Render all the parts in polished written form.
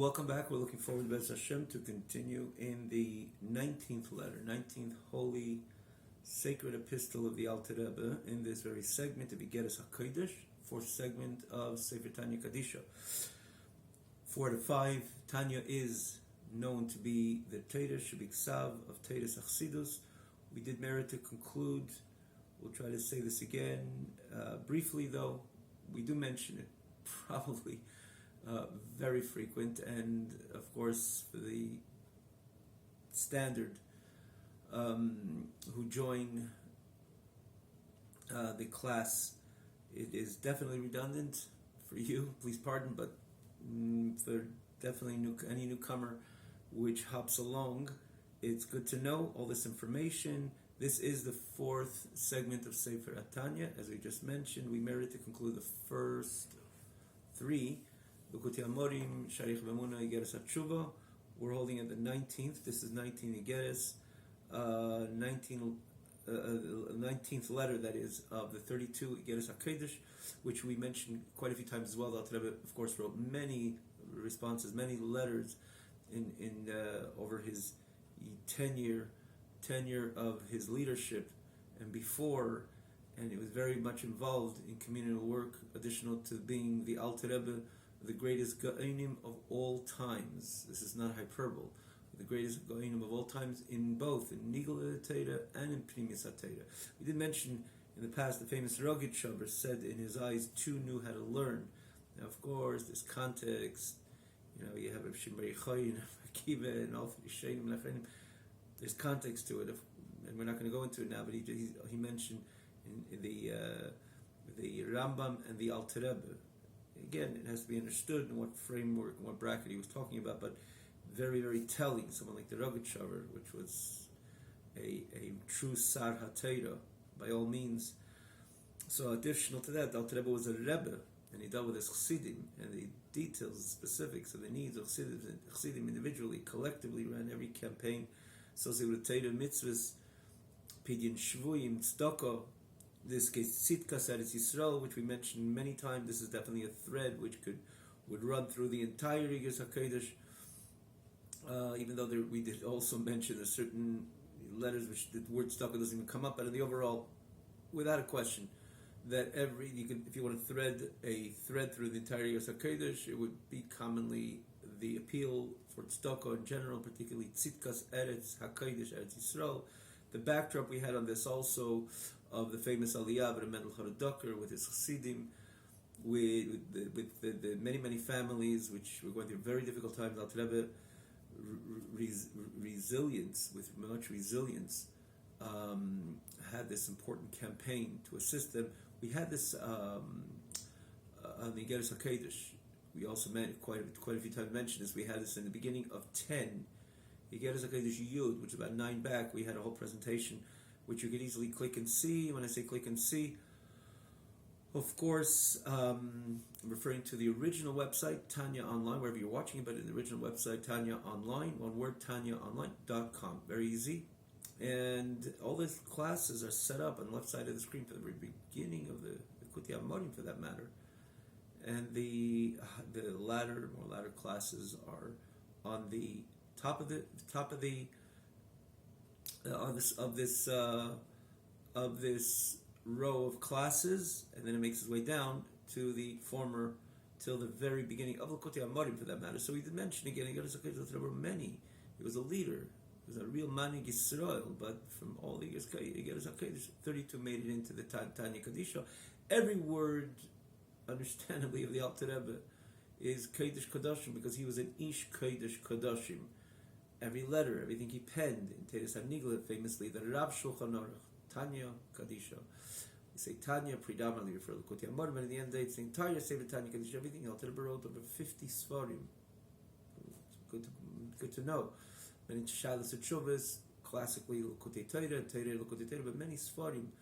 Welcome back. We're looking forward, Bez Hashem, to continue in the 19th letter, 19th holy sacred epistle of the Alter Rebbe in this very segment of Igeres HaKodesh, fourth segment of Sefer Tanya Kadisha. 4 to 5, Tanya is known to be the Teresh Shebiksav of Teres Achsidus. We did merit to conclude. We'll try to say this again briefly, though. We do mention it probably very frequent, and of course for the standard who join the class, it is definitely redundant for you, please pardon, but for definitely any newcomer which hops along, it's good to know all this information. This is the fourth segment of Sefer Tanya. As we just mentioned, we merit to conclude the first three. Lukuti Amorim, Sharich B'Emuna, Igeres HaTshuva. We're holding at the 19th. This is 19 Igeres, 19th letter, that is, of the 32 Igeres HaKodesh, which we mentioned quite a few times as well. The Alter Rebbe, of course, wrote many responses, many letters in over his tenure of his leadership and before, and it was very much involved in communal work, additional to being the Alter Rebbe, the greatest Gaonim of all times. This is not hyperbole. The greatest Gaonim of all times in both in Nigla Teira and in Primis HaTeira. We did mention in the past the famous Rogit Shaber said in his eyes two knew how to learn. Now, of course, this context, you have Shimrei Choy and Akiva and all the Sheinim Lechenim. There's context to it, and we're not going to go into it now. But he mentioned in the Rambam and the Alter Rebbe. Again, it has to be understood in what framework and what bracket he was talking about, but very, very telling. Someone like the Rogit Shaver, which was a true Sar HaTeira, by all means. So additional to that, the Alter Rebbe was a Rebbe, and he dealt with his Chassidim, and the details, the specifics of the needs of Chassidim individually, collectively ran every campaign associated with Teira, mitzvahs, Pidyon Shvuyim, Tzedakah. This case, Tzidkas Eretz Yisrael, which we mentioned many times. This is definitely a thread which would run through the entire Igeres HaKodesh. Even though we did also mention there's certain letters which the word Tzedakah doesn't even come up, but in the overall, without a question, that if you want to thread a thread through the entire Igeres HaKodesh, it would be commonly the appeal for Tzedakah in general, particularly Tzidkas Eretz HaKodesh, Eretz Yisrael. The backdrop we had on this also of the famous Aliyah of Mendel Haradoker with his Chassidim, with the many families which were going through very difficult times. Alter Rebbe, resilience, had this important campaign to assist them. We had this on the Igeres HaKodesh. We also quite a few times mentioned this. We had this in the beginning of 10 Igeres HaKodesh Yud, which is about 9 back. We had a whole presentation which you could easily click and see. When I say click and see, of course, I'm referring to the original website, Tanya Online, wherever you're watching it, but in the original website, Tanya Online, one word, tanyaonline.com. Very easy. And all the classes are set up on the left side of the screen for the very beginning of the Kuti Amorim, for that matter. And the more latter classes are on the top of this row of classes, and then it makes its way down to till the very beginning of Likutei Amorim, for that matter. So we did mention again, there were many. He was a leader. He was a real Manig Yisrael, but from all the Igeres HaKodesh, 32 made it into the Tanya Kadisha. Every word, understandably, of the Alter Rebbe is Kodesh Kodashim, because he was an Ish Kodesh Kodashim. Every letter, everything he penned in Teres HaNigla, famously, the Rav Shulchan Aruch, Tanya Kadisha. We say Tanya predominantly refer to Likutei Amorim, but in the end, it's the entire Sefer Tanya Kadisha. Everything else, Rebbe wrote over 50 Sfarim. Good to know. Many Shalas Tshuvas, classically Likutei Teira, Likutei Teira, but many Sfarim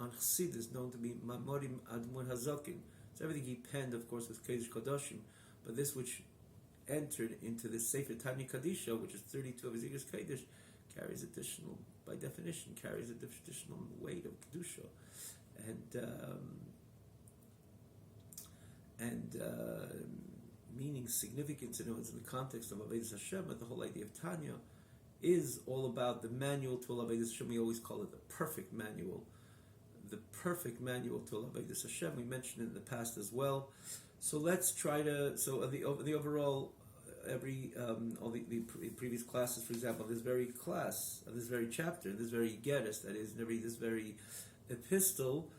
on Chassidus, known to be Mamorim Admur Hazakin. So everything he penned, of course, was Kodesh Kodashim, but this which entered into the Sefer Tanya Kadisha, which is 32 of his Igeres Kodesh, carries additional weight of Kedusha, and meaning, significance, in the context of Avodas Hashem, but the whole idea of Tanya is all about the manual to Avodas Hashem. We always call it the perfect manual. The perfect manual to Avodas Hashem. We mentioned it in the past as well. So let's try to. So the overall, all the previous classes, for example, this very class, this very chapter, this very Geras, that is, this very epistle,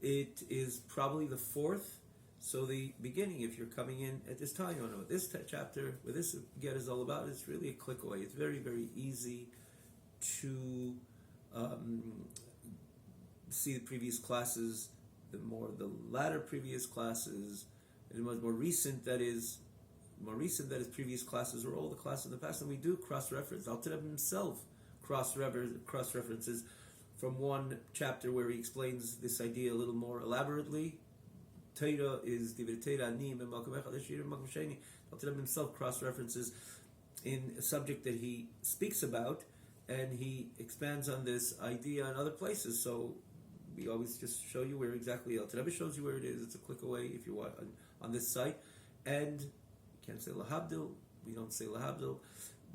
it is probably the fourth. So the beginning, if you're coming in at this time, you don't know what this chapter, what this get is all about, it's really a click away. It's very, very easy to see the previous classes, the latter previous classes, and the more recent that is previous classes, or all the classes in the past, and we do cross-reference. Alter Rebbe himself cross-references from one chapter where he explains this idea a little more elaborately. Torah is Divrei Torah Anim and Malkum Echad Eshir and Malkum Sheni. Alter Rebbe himself cross-references in a subject that he speaks about, and he expands on this idea in other places. So we always just show you where exactly Alter Rebbe shows you where it is. It's a click away if you want on this site. And you can't say Lahabdil. We don't say Lahabdil,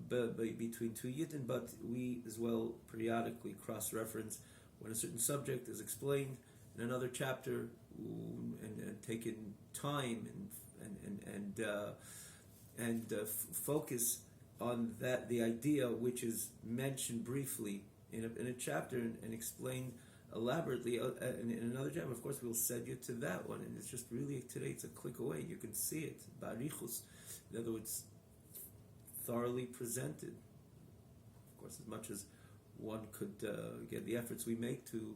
but between two Yidden. But we as well periodically cross-reference when a certain subject is explained in another chapter, and taken time and focus on that, the idea which is mentioned briefly in a chapter and explained elaborately in another chapter. Of course, we'll send you to that one, and it's just really, today it's a click away. You can see it, barichus. In other words, thoroughly presented. Of course, as much as one could get the efforts we make to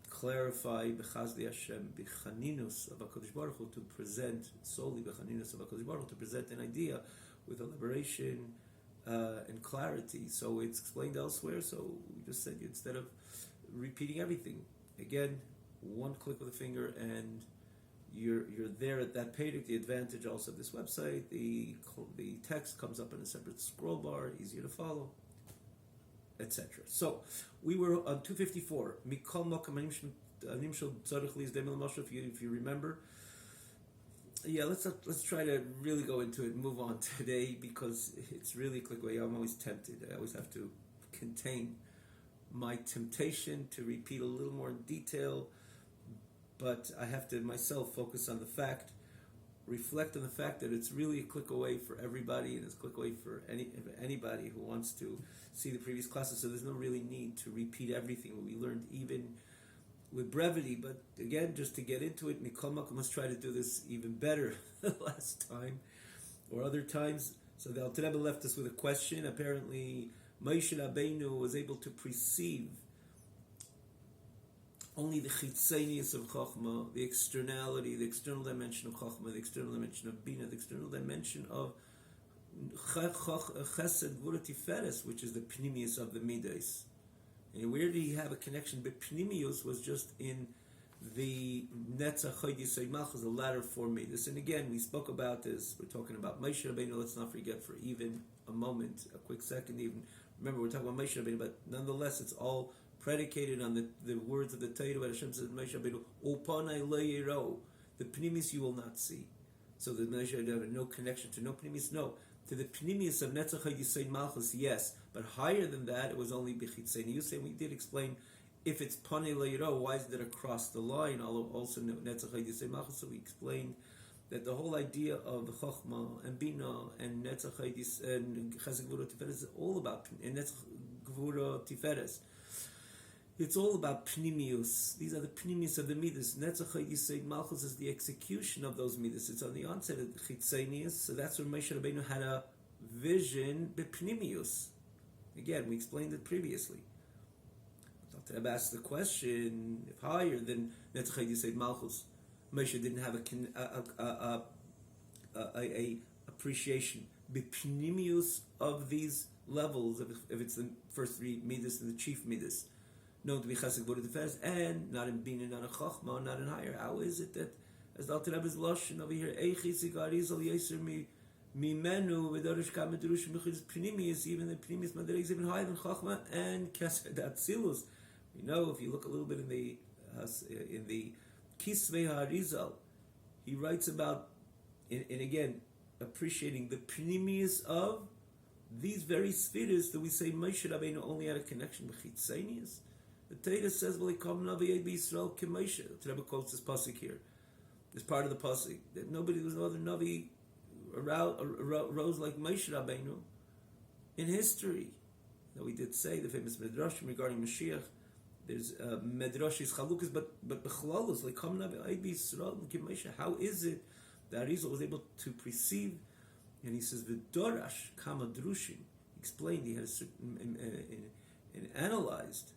clarify b'chazdi Hashem b'chaninus of HaKadosh Baruch Hu, to present solely b'chaninus of HaKadosh Baruch Hu, to present an idea with elaboration and clarity. So it's explained elsewhere. So we just said, instead of repeating everything again, one click of the finger and you're there at that page. The advantage also of this website, the text comes up in a separate scroll bar, easier to follow, etc. So we were on 254. If you remember, let's try to really go into it and move on today, because it's really click away. I'm always tempted. I always have to contain my temptation to repeat a little more in detail, but I have to myself focus on the fact, reflect on the fact that it's really a click away for everybody, and it's a click away for anybody who wants to see the previous classes. So there's no really need to repeat everything we learned, even with brevity. But again, just to get into it, Mikol must try to do this even better last time or other times. So the Alter Rebbe left us with a question. Apparently, Moshe Rabbeinu was able to perceive only the chitzenius of Chochmah, the externality, the external dimension of Chochmah, the external dimension of Bina, the external dimension of Chesed Gvura Tiferes, which is the Pnimius of the Midas. And where did he have a connection? But Pnimius was just in the Netzach Chod Yisod Malchus, the latter four Midas. And again, we spoke about this. We're talking about Moshe Rabbeinu. Let's not forget for even a moment, a quick second even. Remember, we're talking about Moshe Rabbeinu, but nonetheless, it's all predicated on the words of the Torah. But Hashem says, Moshe Rabbeinu, Upanai lo yiro, the Pnimis you will not see. So the Moshe Rabbeinu had no connection to no Pnimis, no. To the Pnimis of Netzach Chod Yisod Malchus, yes. But higher than that, it was only B'chitzenius. And we did explain, if it's Panei lo yiro, why is it across the line? Also Netzach Chod Yisod Malchus. So we explained that the whole idea of the Chochmah and Bina and Netzach Chod Yisod and Chesed Gvura Tiferes is all about Netzach Gvura Tiferes. It's all about Pnimius. These are the Pnimius of the Midas. Netzach Chod Yisod Malchus is the execution of those Midas. It's on the onset of Chitzenius. So that's where Moshe Rabbeinu had a vision, B'Pnimius. Again, we explained it previously. Dr. Rebbe asked the question, if higher than Netzach Chod Yisod Malchus, Moshe didn't have a appreciation, B'Pnimius of these levels, if it's the first three Midas and the chief Midas, known to be Chesed Gvura Tiferes, and not in Bina, not in Chochmah, not in higher. How is it that, as the Alter Rebbe's Lashon over here, Eichis Igarizal Yeser Mimenu V'Dorish Kam Medurush Mechidus Pnimius, even the Pnimius Madarei is even higher than Chochmah and Kesed Atzilus. We know, if you look a little bit in the Kisvei HaArizal, he writes about, and again, appreciating the pnimius of these very spheres that we say Moshe Rabbeinu only had a connection with Chitzenius. The Torah says, "V'likom Navi Yisrael k'Moshe." The Rebbe quotes this pasuk here. This part of the pasuk that nobody was no other Navi arose like Moshe Rabbeinu in history. Now we did say the famous midrashim regarding Mashiach. There's midrashis chalukas, but b'chlalus like Kam Navi Yisrael k'Moshe. How is it that Arizal was able to perceive? And he says, "V'dorash kama drushim." Explained, he had a certain and analyzed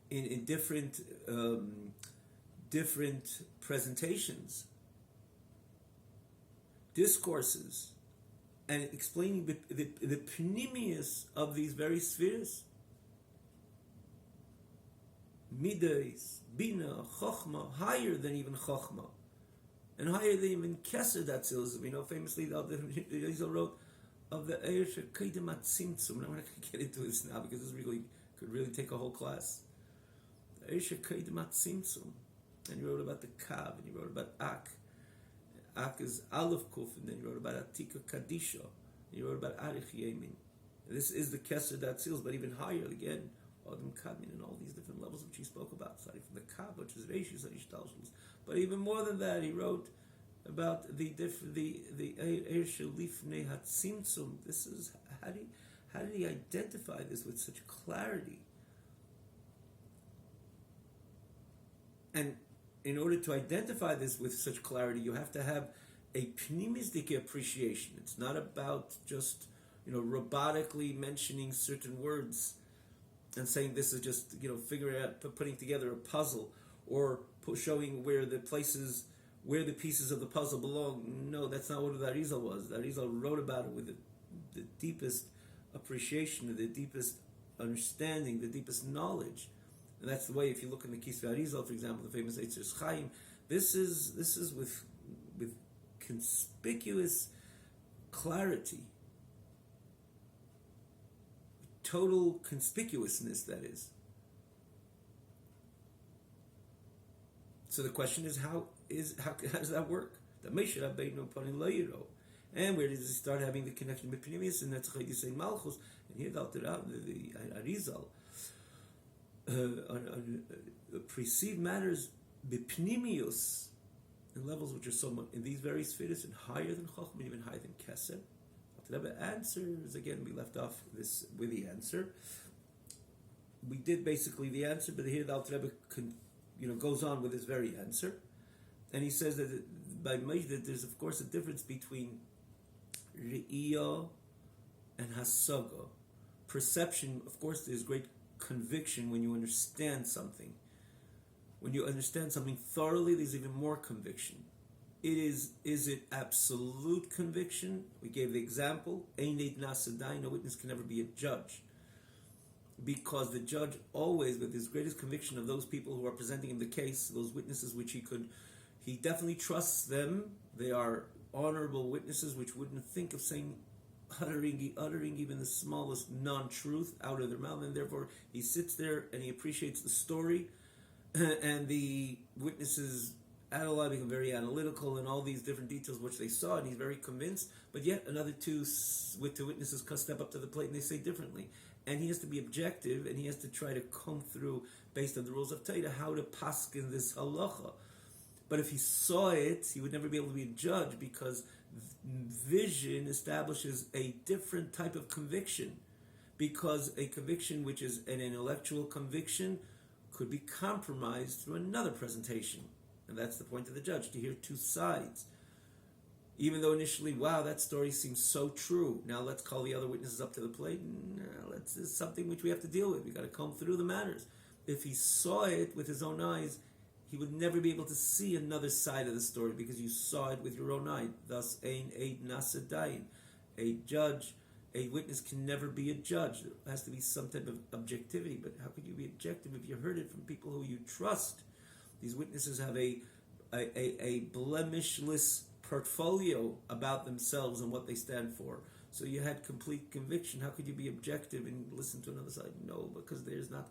in different presentations, discourses, and explaining the pnimius of these very spheres. Midas, Bina, Chochma, higher than even Chochma. And higher than even Keser Datzils. We know famously that Rizal wrote of the Eir Shekaidim Atzimtzum. I'm not going to get into this now because this really could really take a whole class. The Eir Shekaidim Atzimtzum. And he wrote about the Kav, and he wrote about Ak. Ak is Aleph Kuf, and then he wrote about Atika Kadisha. And he wrote about Arich Yemin. This is the Keser Datzils, but even higher again. Adam Kadmin and all these different levels which he spoke about, starting from the Kav, which is Reishis and Ishtalshus. But even more than that, he wrote about the Eir Shelifnei Hatzimtzum. This is how did he identify this with such clarity? And in order to identify this with such clarity, you have to have a pnimistic appreciation. It's not about just robotically mentioning certain words and saying this is just figuring out, putting together a puzzle, or showing where the pieces of the puzzle belong. No, that's not what the Arizal was. The Arizal wrote about it with the deepest appreciation, the deepest understanding, the deepest knowledge. And that's the way, if you look in the Kisvei Arizal, for example, the famous Eitzer Chaim, this is with conspicuous clarity, total conspicuousness, that is. So the question is, how does that work? The Moshe Rabbeinu Panim Leiro, and where does he start having the connection with Pnimius and that's Chayisei Malchus? And here the Arizal perceive matters b'pnimius in levels which are somewhat in these very spheres and higher than Chochmah, even higher than Keser. The Rebbe answers again. We left off this with the answer. We did basically the answer, but here the Alter Rebbe goes on with his very answer, and he says that by Moshe that there's of course a difference between Re'iyah and Hasaga. Perception, of course, there's great conviction when you understand something. When you understand something thoroughly, there's even more conviction. Is it absolute conviction? We gave the example. Eined Nasadai, no witness can never be a judge. Because the judge always, with his greatest conviction of those people who are presenting him the case, those witnesses which he definitely trusts them. They are honorable witnesses which wouldn't think of uttering even the smallest non-truth out of their mouth, and therefore he sits there and he appreciates the story, and the witnesses become very analytical and all these different details which they saw, and he's very convinced. But yet another two witnesses step up to the plate and they say differently, and he has to be objective and he has to try to comb through based on the rules of Torah how to paskin this halacha. But if he saw it, he would never be able to be a judge, because vision establishes a different type of conviction, because a conviction which is an intellectual conviction could be compromised through another presentation. And that's the point of the judge, to hear two sides. Even though initially, wow, that story seems so true. Now let's call the other witnesses up to the plate. This is something which we have to deal with. We've got to comb through the matters. If he saw it with his own eyes, he would never be able to see another side of the story, because you saw it with your own eye. Thus, ein eid nasadayin. A witness can never be a judge. There has to be some type of objectivity. But how could you be objective if you heard it from people who you trust? These witnesses have a blemishless portfolio about themselves and what they stand for. So you had complete conviction. How could you be objective and listen to another side? No, because there's no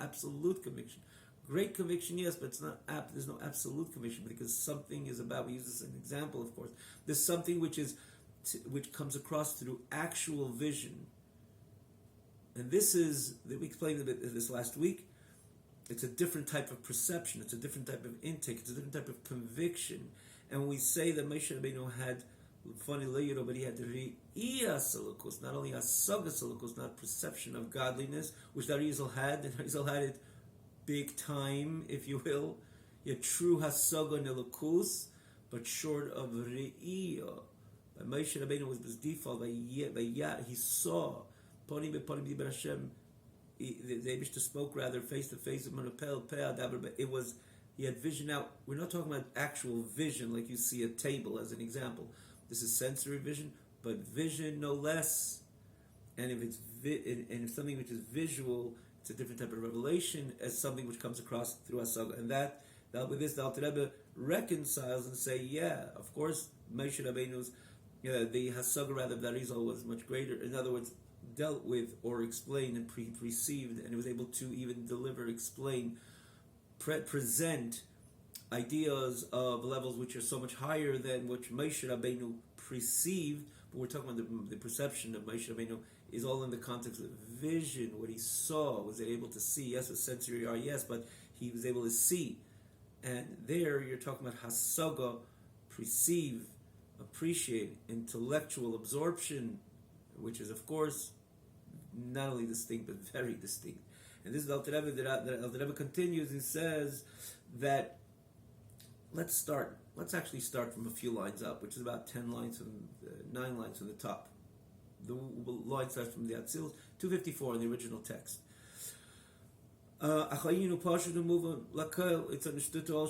absolute conviction. Great conviction, yes, but it's not. There's no absolute conviction because something is about. We use this as an example, of course. There's something which comes across through actual vision, and this is that we explained a bit this last week. It's a different type of perception. It's a different type of intake. It's a different type of conviction. And when we say that Moshe Rabbeinu had funny layer, but he had the re'iyah salukos, not only hasaga salukos, not perception of godliness, which the Arizal had, and Arizal had it big time, if you will. He had true hasaga nelukus, but short of re'iyah. By Moshe Rabbeinu was his default. By yad, he saw ponim beponim diber Hashem. The Eibishter spoke rather face to face with Manapel Pe'adaber, but it was he had vision out. We're not talking about actual vision like you see a table as an example. This is sensory vision, but vision no less. And if it's and if something which is visual, it's a different type of revelation as something which comes across through Hasaga. And that with this, the Alter Rebbe reconciles and say, yeah, of course, Moshe Rabbeinu's the Hasaga rather the Arizal was much greater. In other words, dealt with or explained and perceived, and it was able to even deliver, explain, present ideas of levels which are so much higher than what Moshe Rabbeinu perceived. But we're talking about the perception of Moshe Rabbeinu is all in the context of vision. What he saw, was able to see. Yes, with sensory eye, yes, but he was able to see. And there you're talking about hasaga, perceive, appreciate, intellectual absorption, which is, of course, not only distinct, but very distinct. And this is the Alter Rebbe, the Alter Rebbe continues and says that let's actually start from a few lines up, which is about 9 lines from the top. The line starts from the Atzilus, 254 in the original text. It's understood to all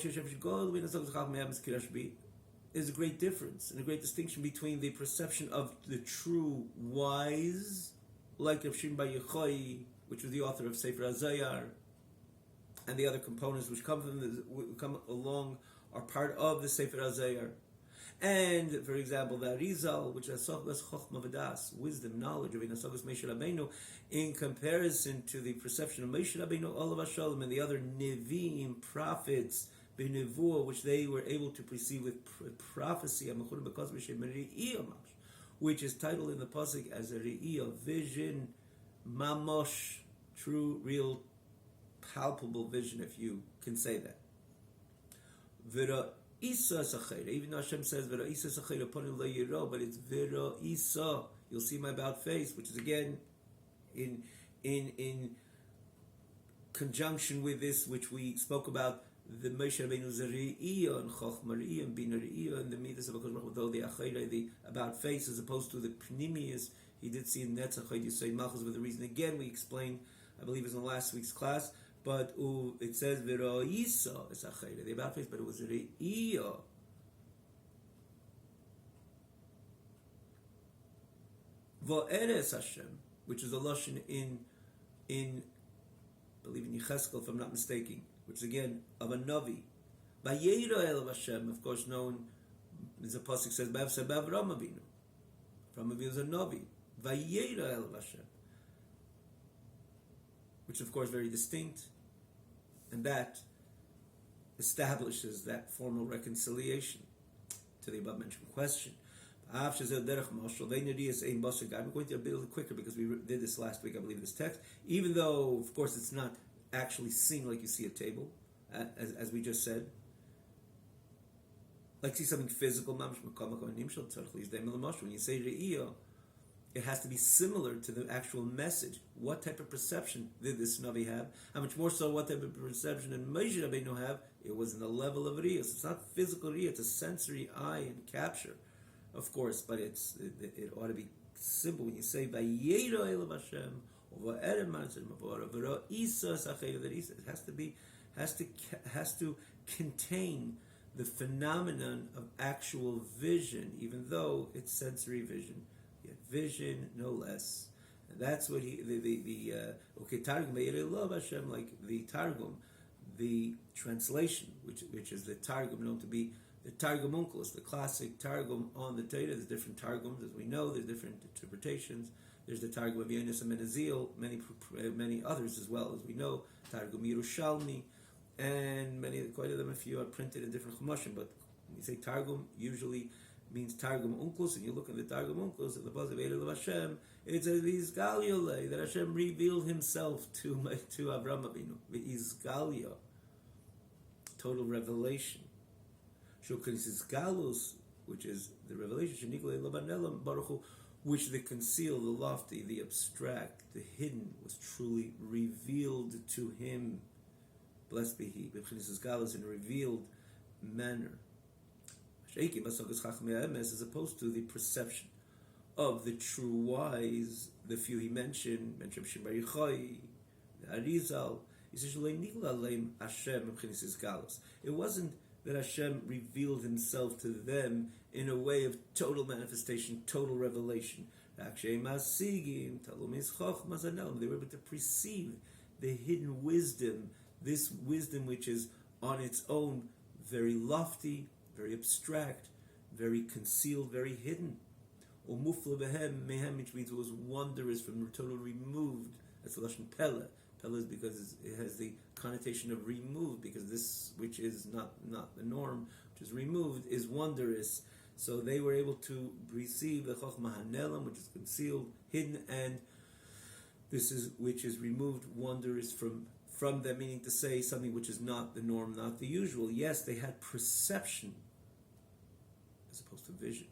there's a great difference and a great distinction between the perception of the true wise, like Rav Shimon Bar Yochai, which was the author of Sefer HaZayar, and the other components which come along are part of the Sefer HaZayar. And, for example, the Arizal, which is Chochma V'das, wisdom, knowledge of Inasagas Moshe Rabbeinu, in comparison to the perception of Moshe Rabbeinu, Olav HaShalom, and the other Nevi'im, prophets, B'nevuah, which they were able to perceive with prophecy, which is titled in the pasuk as a re'iyah, vision, mamosh, true, real, palpable vision, if you can say that. Isa Sachera, even though Hashem says Vera Isa Sachera Ponim Lo Yiro, but it's Vera Isa. You'll see my about face, which is again in conjunction with this, which we spoke about the Moshe Rabbeinu's Re'iyah and Chochma Re'iyah and Bina Re'iyah and the Midas of HaKadosh Baruch Hu, though the Achayra, the about face, as opposed to the Pnimius, he did see in Netzach Yisay Malchus with the reason. Again, we explained, I believe it was in last week's class, but it says Vera Isa is Achayra, the about face, but it was Re'iyah. Va'eres Hashem, which is a lashon in I believe in Yecheskel, if I'm not mistaken, which is again of a Navi. Vayera El Hashem, of course, known as the pasuk says, Bav Sabav Ramavinu. Ramavinu is a Navi. Vayera El Hashem, which of course very distinct, and that establishes that formal reconciliation to the above mentioned question. I'm going to be a bit quicker because we did this last week, I believe, in this text. Even though, of course, it's not actually seen like you see a table, as we just said. Like see something physical. When you say re'iyah, it has to be similar to the actual message. What type of perception did this Navi have? How much more so, what type of perception did Moshe Rabbeinu have? It was in the level of re'iyah. So it's not physical re'iyah, it's a sensory eye and capture. Of course, but it ought to be simple when you say Vayera El Hashem or Va'erem Hashem or V'ra Isa Sachei, that Isa has to contain the phenomenon of actual vision, even though it's sensory vision, yet vision no less. And that's what Targum Vayera El Hashem, like the Targum, the translation, which is the Targum known to be the Targum Onkelos, the classic Targum on the Torah. There's different Targums, as we know. There's different interpretations. There's the Targum of Yonis and Menazil, many others as well, as we know. Targum Yerushalmi, and quite of them, a few are printed in different chumashim. But when you say Targum, usually means Targum Unklus, and you look at the Targum Unklus at the Bazav of Hashem, it says V'izgalya that Hashem revealed Himself to Avraham Avinu. V'izgalya, total revelation. Shulchan Galus, which is the revelation, which the concealed, the lofty, the abstract, the hidden, was truly revealed to him. Blessed be He. Galus in a revealed manner. As opposed to the perception of the true wise, the few he mentioned Shimon Bar Yochai, the Arizal. He says, it wasn't that Hashem revealed Himself to them in a way of total manifestation, total revelation. They were able to perceive the hidden wisdom, this wisdom which is on its own very lofty, very abstract, very concealed, very hidden. Mufla behem, mehem, which means it was wondrous, from total removed. That's the Lashon Pele. Pele is because it has the connotation of removed, because this which is not the norm, which is removed, is wondrous. So they were able to receive the Chochmah Hanelam, which is concealed, hidden, and this is which is removed, wondrous from them, meaning to say something which is not the norm, not the usual. Yes, they had perception as opposed to vision.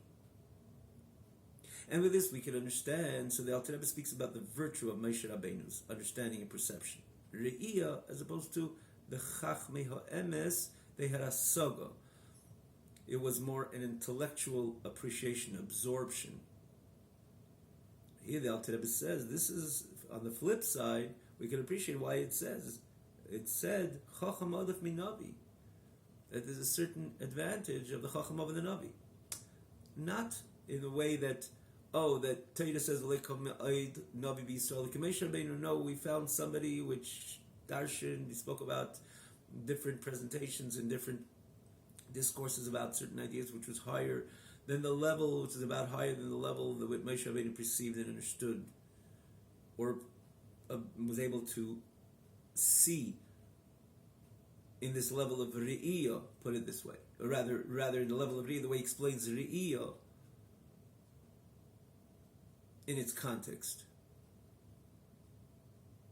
And with this we can understand, so the Alter Rebbe speaks about the virtue of Moshe Rabbeinu's understanding and perception. Re'iyah, as opposed to the Chachmei HaEmes, they had a saga. It was more an intellectual appreciation, absorption. Here the Alter Rebbe says, this is, on the flip side, we can appreciate why it said, Chacham Adaf Minavi, that there's a certain advantage of the Chacham of the Navi. Not in the way that Tanya says, no, we found somebody which Darshan, we spoke about different presentations and different discourses about certain ideas which was higher than the level, which is about higher than the level that what Moshe Rabbeinu perceived and understood, or was able to see in this level of Re'iyah, put it this way, or rather in the level of Re'iyah, the way he explains Re'iyah in its context.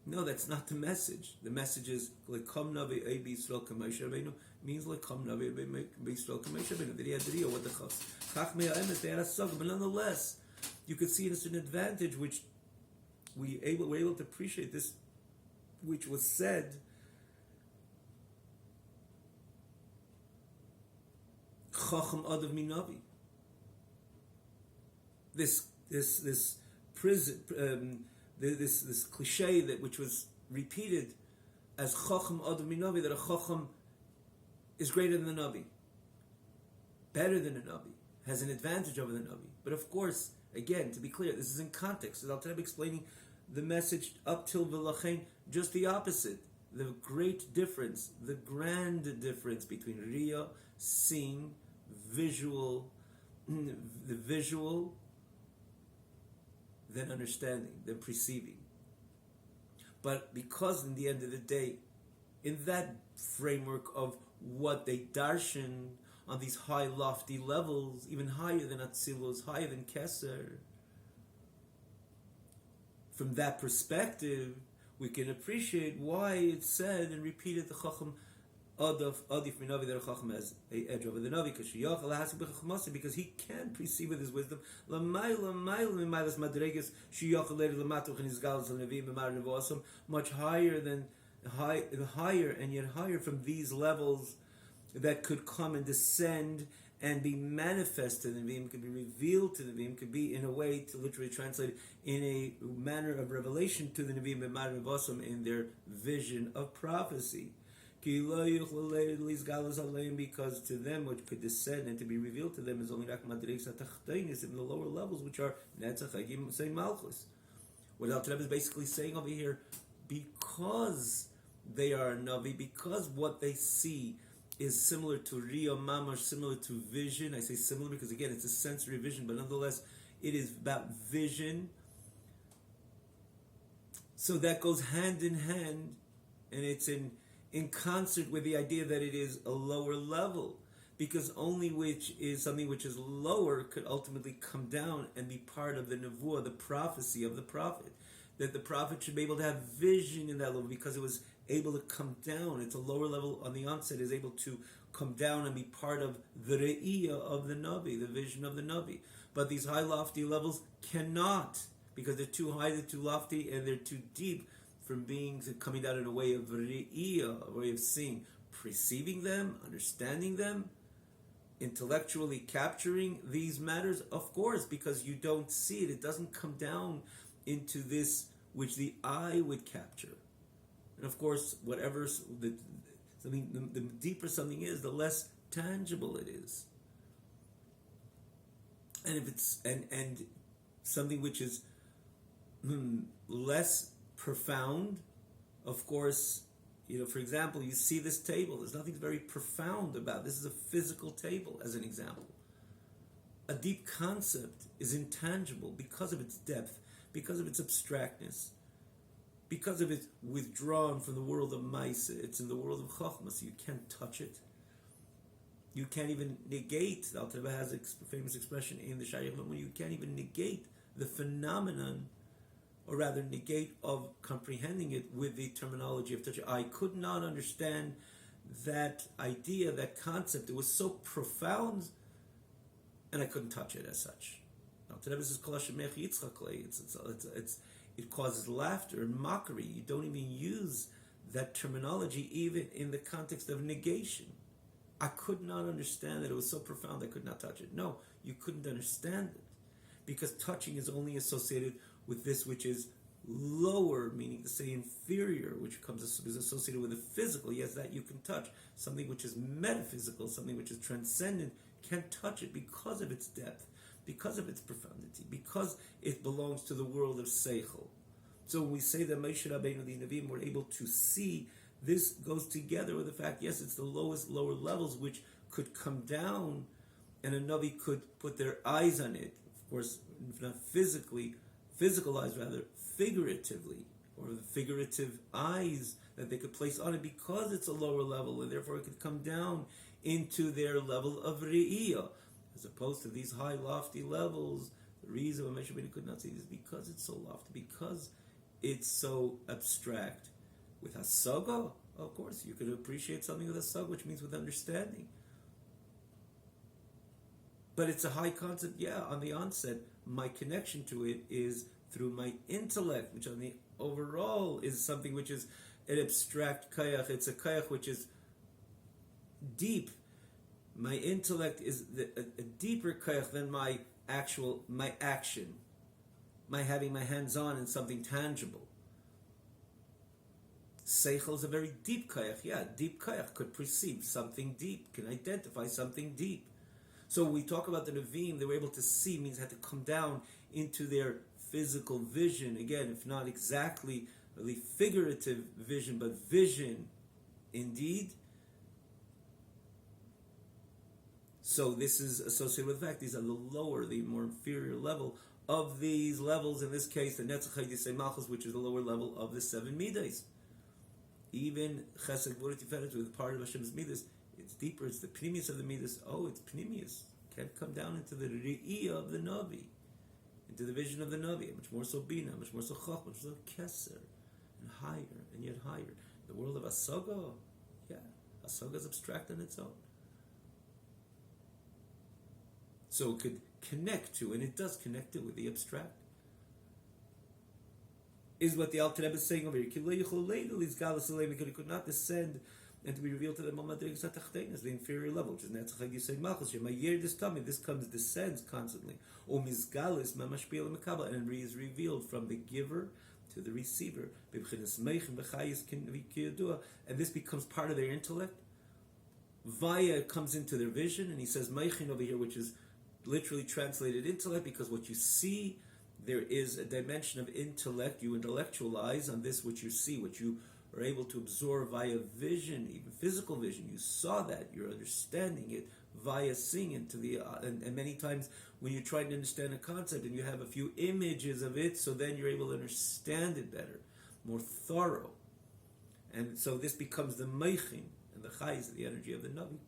No, that's not the message. The message is Lekam Navi Ebi Yisrael K'Moshe Rabbeinu means Lekam Navi Ebi Yisrael K'Moshe Rabbeinu. That he had Re'iyah, what the Chas Chachmei HaEmes, they had a saga, but nonetheless, you could see it's an advantage which we're able to appreciate this, which was said. Chacham Adav Minavi. This prison, this cliche that which was repeated as Chacham Adav Minavi, that a Chacham is greater than the Navi, better than a Navi, has an advantage over the Navi. But of course, again, to be clear, this is in context. As I'll explaining the message up till V'lachein, just the opposite. The great difference, the grand difference between Riyah, seeing, the visual, then understanding, then perceiving. But because in the end of the day, in that framework of what they darshan on these high lofty levels, even higher than Atzilus, higher than Keser, from that perspective, we can appreciate why it's said and repeated the Chacham Adif Minavi, that a Chacham has an edge over the Navi, because he can perceive with his wisdom much higher and yet higher from these levels that could come and descend and be manifest to the Nevi'im, could be revealed to the Nevi'im, could be in a way, to literally translate, in a manner of revelation to the Nevi'im in their vision of prophecy. Because to them what could descend and to be revealed to them is only in the lower levels, which are Netzach, Hagim, saying Malchus. What Al Rebbe is basically saying over here, because they are a Navi, because what they see is similar to Riyah Mamash, similar to vision. I say similar because again it's a sensory vision, but nonetheless it is about vision. So that goes hand in hand, and it's in in concert with the idea that it is a lower level, because only which is something which is lower could ultimately come down and be part of the nevuah, the prophecy of the prophet. That the prophet should be able to have vision in that level because it was able to come down. It's a lower level on the onset, is able to come down and be part of the re'iyah of the Navi, the vision of the Navi. But these high lofty levels cannot, because they're too high, they're too lofty, and they're too deep from being coming down in a way of re'iyah, a way of seeing, perceiving them, understanding them, intellectually capturing these matters, of course, because you don't see it. It doesn't come down into this which the eye would capture. And of course, whatever the deeper something is, the less tangible it is. And if it's and something which is less profound, of course, for example, you see this table. There's nothing very profound about it. This is a physical table, as an example. A deep concept is intangible because of its depth, because of its abstractness, because of it withdrawn from the world of Maisa. It's in the world of Chokhmah, so you can't touch it. You can't even negate, the Alter Rebbe has a famous expression in the Shayach, when you can't even negate the phenomenon, or rather negate of comprehending it with the terminology of touch. I could not understand that idea, that concept. It was so profound, and I couldn't touch it as such. Alter Rebbe says, it causes laughter and mockery. You don't even use that terminology even in the context of negation. I could not understand it. It was so profound I could not touch it. No, you couldn't understand it. Because touching is only associated with this which is lower, meaning to say inferior, which is associated with the physical. Yes, that you can touch. Something which is metaphysical, something which is transcendent, can't touch it because of its depth, because of its profundity, because it belongs to the world of Seichel. So when we say that Moshe Rabbeinu, the Nevi'im, were able to see, this goes together with the fact, yes, it's the lower levels which could come down, and a Navi could put their eyes on it. Of course, if not physical eyes rather, figuratively, or the figurative eyes that they could place on it because it's a lower level, and therefore it could come down into their level of Re'iyah, as opposed to these high, lofty levels. The reason why Moshe Rabbeinu could not see this is because it's so lofty, because it's so abstract. With Hasaga, of course, you could appreciate something with Hasaga, which means with understanding. But it's a high concept, on the onset. My connection to it is through my intellect, which on the overall is something which is an abstract kayach. It's a kayach which is deep. My intellect is a deeper kayach than my action, my having my hands on in something tangible. Seichel is a very deep kayach. Deep kayach could perceive something deep, can identify something deep. So when we talk about the Nevi'im, they were able to see, means they had to come down into their physical vision. Again, if not exactly the figurative vision, but vision indeed. So this is associated with the fact these are the lower, the more inferior level of these levels. In this case, the Netzach Yisei Malchus, which is the lower level of the 7 Midas. Even Chesed Gvura Tiferet, with part of Hashem's Midas, it's deeper. It's the Pnimius of the Midas. It's Pnimius. Can't come down into the Re'iyah of the Navi, into the vision of the Navi. Much more so Bina, much more so Chach, much more so Keser, and higher, and yet higher. The world of Hasaga, Hasaga is abstract on its own. So it could connect to, and it does connect to, with the abstract. Is what the Alter Rebbe is saying over here. It could not descend and to be revealed to the the inferior level, which is Netzach Yisei Malchus. This descends constantly. And is revealed from the giver to the receiver. And this becomes part of their intellect. Vaya comes into their vision, and he says Meichin over here, which is literally translated intellect, because what you see, there is a dimension of intellect. You intellectualize on this which you see, which you are able to absorb via vision, even physical vision. You saw that, you're understanding it via seeing it to the and many times when you try to understand a concept and you have a few images of it, so then you're able to understand it better, more thorough. And so this becomes the meichin, and the chai is the energy of the navi.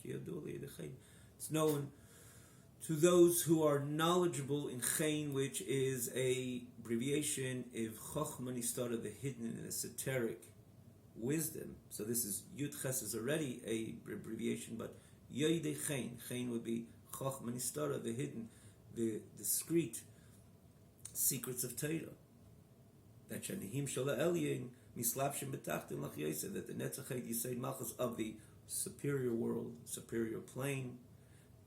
It's known to those who are knowledgeable in chen, which is a abbreviation of chochma nistara, the hidden and esoteric wisdom. So this is Yud Ches is already a abbreviation, but Yoidei Chen. Chen would be Chochma Nistara, the hidden, the discreet secrets of Torah. That Shanihim Shala Elyin Mislapshim Betachtim Lach Yosef, that the Netzach Yisod Malchus of the superior world, superior plane,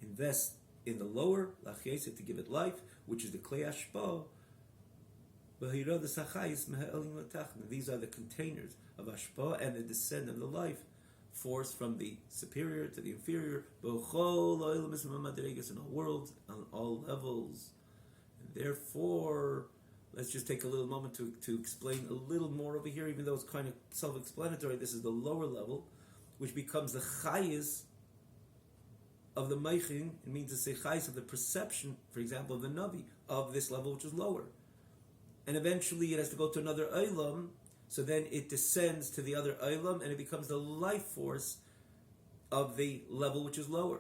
invest in the lower Lach Yosef to give it life, which is the Klei Ashpa. These are the containers of Ashpa and the descent of the life force from the superior to the inferior in all worlds, on all levels. And therefore, let's just take a little moment to explain a little more over here, even though it's kind of self-explanatory. This is the lower level, which becomes the chayis of the meichin. It means to say chayis of the perception, for example, of the navi, of this level which is lower. And eventually it has to go to another olam, so then it descends to the other olam, and it becomes the life force of the level which is lower.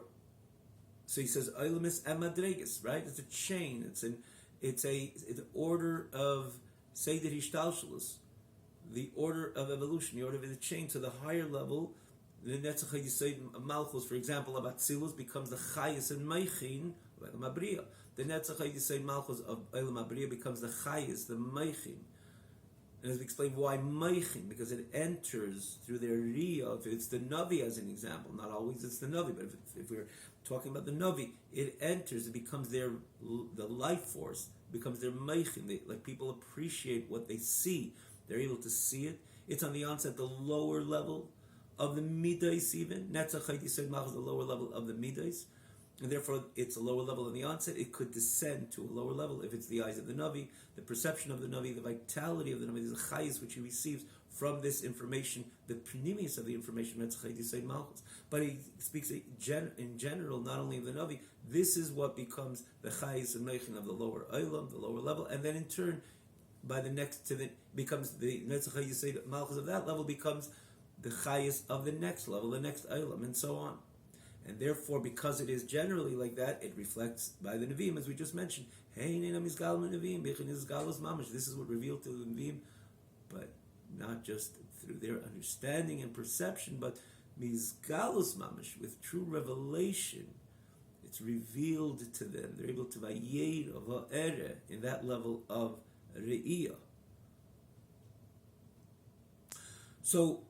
So he says olamis amadregus, right? It's a chain. It's an order of seder hishtalshelus, the order of evolution, the order of the chain. To the higher level, the netzach yisod malchus, for example, of atzilus becomes the chayis and meichin of mabriya. The netzach yisod malchus of olam mabriya becomes the chayis, the meichin. And as we explained, why meichin? Because it enters through their riyah. If it's the navi as an example, not always it's the navi, but if we're talking about the navi, it enters, it becomes the life force, becomes their meichin. Like people appreciate what they see. They're able to see it. It's on the onset, the lower level of the midas even. Netzach yisod malchus, the lower level of the midas. And therefore, it's a lower level in the onset. It could descend to a lower level if it's the eyes of the navi, the perception of the navi, the vitality of the navi, the chayis which he receives from this information, the pnimius of the information. But he speaks in general, not only of the navi. This is what becomes the chayis and meichin of the lower olam, the lower level, and then in turn, by the next to the becomes the netzach yisod malchus of that level becomes the chayis of the next level, the next olam, and so on. And therefore, because it is generally like that, it reflects by the Nevi'im, as we just mentioned. This is what revealed to the Nevi'im, but not just through their understanding and perception, but mizgalus mamash, with true revelation. It's revealed to them. They're able to vayir va'ere in that level of re'iyah. So,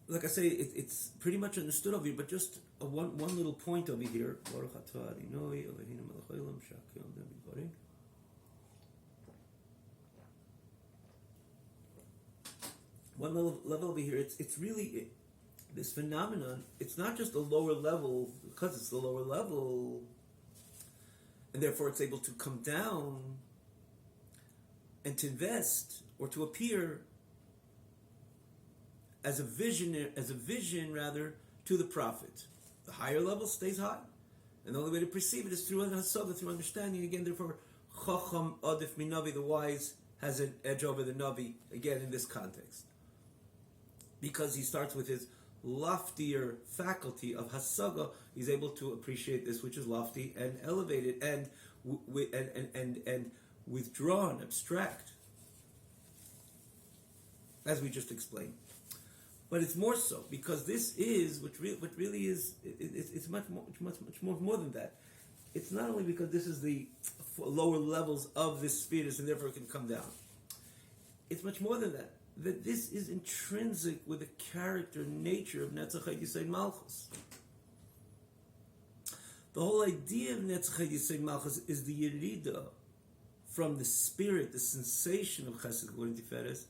like I say, it's pretty much understood over here, but just one little point over here. One level over here. It's really this phenomenon. It's not just a lower level because it's the lower level, and therefore it's able to come down and to invest or to appear as a vision rather to the prophet. The higher level stays high, and the only way to perceive it is through hasaga, through understanding. Again, therefore, chacham adif min navi, the wise has an edge over the navi. Again, in this context, because he starts with his loftier faculty of hasaga, he's able to appreciate this which is lofty and elevated and withdrawn, abstract, as we just explained. But it's more so because this is what really is. It's much more than that. It's not only because this is the lower levels of this spheres and therefore it can come down. It's much more than that. That this is intrinsic with the character, nature of Netzach Yisod Malchus. The whole idea of Netzach Yisod Malchus is the yerida from the spirit, the sensation of Chesed Gvur Tiferes,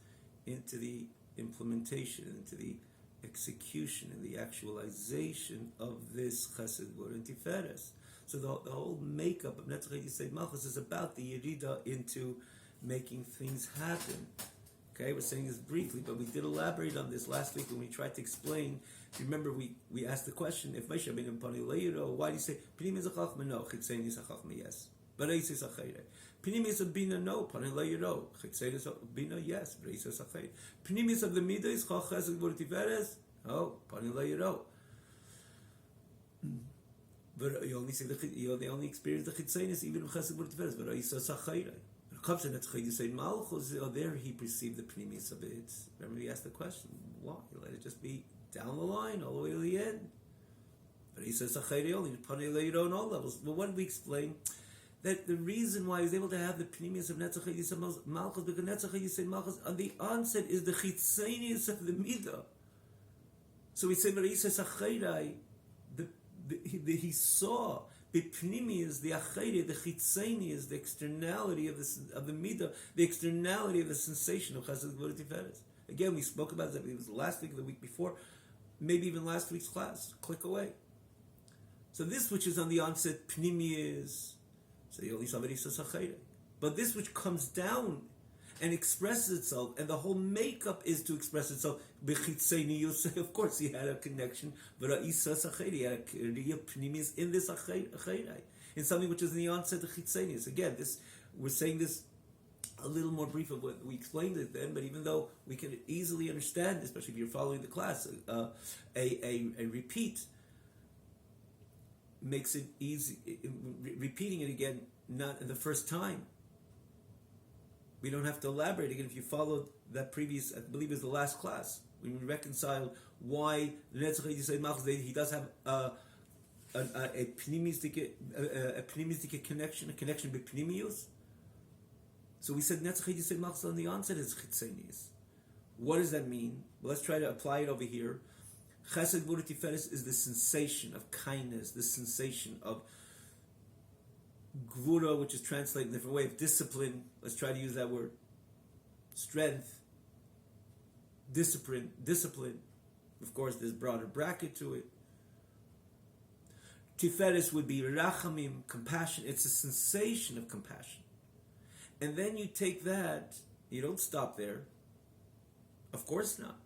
into the implementation, into the execution and the actualization of this Chesed Gvur Tiferes. So the whole makeup of Netzach Yisod Malchus is about the yerida into making things happen. Okay, we're saying this briefly, but we did elaborate on this last week when we tried to explain. Remember, we asked the question: if Moshe Rabbeinu Pani Leiro, why do you say Pnim is a chachma? No, Chitzein is a chachma. Yes, but Eis is a chayre. Pnimis of bina, no. Panim le'yiro. Chitzenis of bina, yes. Reisas achayit. Pnimis of the midah is chal chesed gvur tiferes. Oh, panim le'yiro. But you only see they only experience the chitzenis even of chesed gvur tiferes. But reisas achayit. When it comes to Netzach say Malchus, there he perceived the pnimis of it. Remember, he asked the question, why? Let it just be down the line, all the way to the end. But he says, only on all levels. But what did we explain? That the reason why he was able to have the pnimis of Netzach Yisrael Malchus, because Netzach Yisrael Malchus, on the onset, is the chitzenius of the midah. So we say, but he says, he saw the pnimis, the achayre, the chitzenius, the externality of the midah, the externality of the sensation of chesed gvur tiferes. Again, we spoke about that. It was last week, the week before, maybe even last week's class. Click away. So this which is on the onset, pnimius, so you only saw achayre. But this which comes down and expresses itself, and the whole makeup is to express itself, of course he had a connection, but he had a real pnimius in this achayre, in something which is in the onset of chitzenius. Again, this we're saying this a little more brief of what we explained it then, but even though we can easily understand, especially if you're following the class, a repeat makes it easy. Repeating it again, not the first time. We don't have to elaborate again. If you followed that previous, I believe it was the last class, when we reconciled why Netzach Yisrael Malchus, he does have a pnimistic connection, a connection with pnimius. So we said Netzach Yisrael Malchus on the onset is chitzenius. What does that mean? Well, let's try to apply it over here. Chesed gvur tiferes is the sensation of kindness, the sensation of gvura, which is translated in a different way, of discipline. Let's try to use that word. Strength, discipline. Of course, there's a broader bracket to it. Tiferes would be rachamim, compassion. It's a sensation of compassion. And then you take that, you don't stop there. Of course not.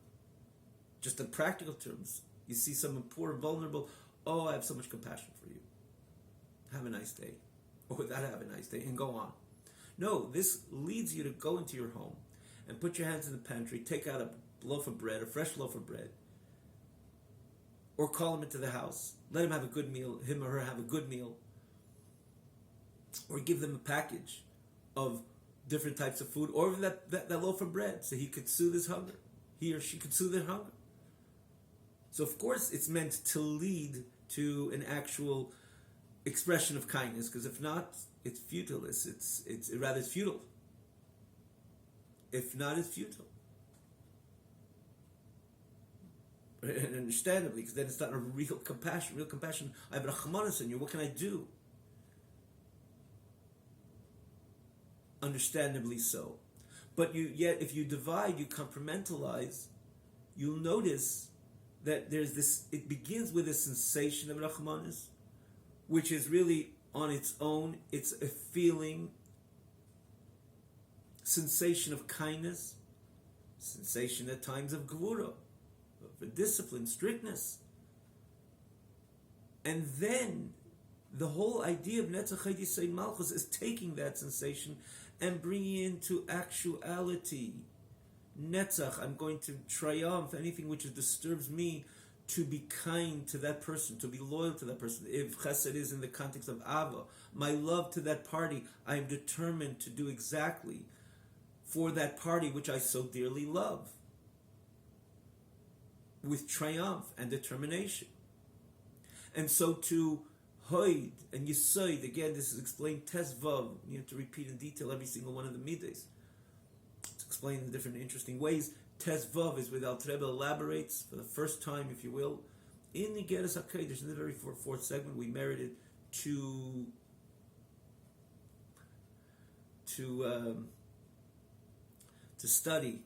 Just in practical terms, you see someone poor and vulnerable, oh, I have so much compassion for you. Have a nice day. Or without have a nice day, and go on. No, this leads you to go into your home and put your hands in the pantry, take out a loaf of bread, a fresh loaf of bread, or call him into the house. Let him have a good meal, him or her have a good meal, or give them a package of different types of food, or that loaf of bread, so he could soothe his hunger. He or she could soothe their hunger. So of course it's meant to lead to an actual expression of kindness, because if not, it's futile. It's futile. If not, it's futile. And understandably, because then it's not a real compassion. Real compassion, I have rachmanis on you. What can I do? Understandably so. But yet, if you divide, you compartmentalize, you'll notice that there's this. It begins with a sensation of rachmanis, which is really on its own. It's a feeling, sensation of kindness, sensation at times of gvura, of discipline, strictness. And then the whole idea of Netzach Yisrael Malchus is taking that sensation and bringing it into actuality. Netzach, I'm going to triumph anything which disturbs me, to be kind to that person, to be loyal to that person. If chesed is in the context of Ava, my love to that party, I am determined to do exactly for that party which I so dearly love, with triumph and determination. And so to Hoid and Yisoid, again, this is explained Tesvav. You have to repeat in detail every single one of the midas. It's explained in different interesting ways. Tesvav is where the Alter Rebbe elaborates for the first time, if you will, in the Geras HaKodesh, in the very fourth segment. We merited to study.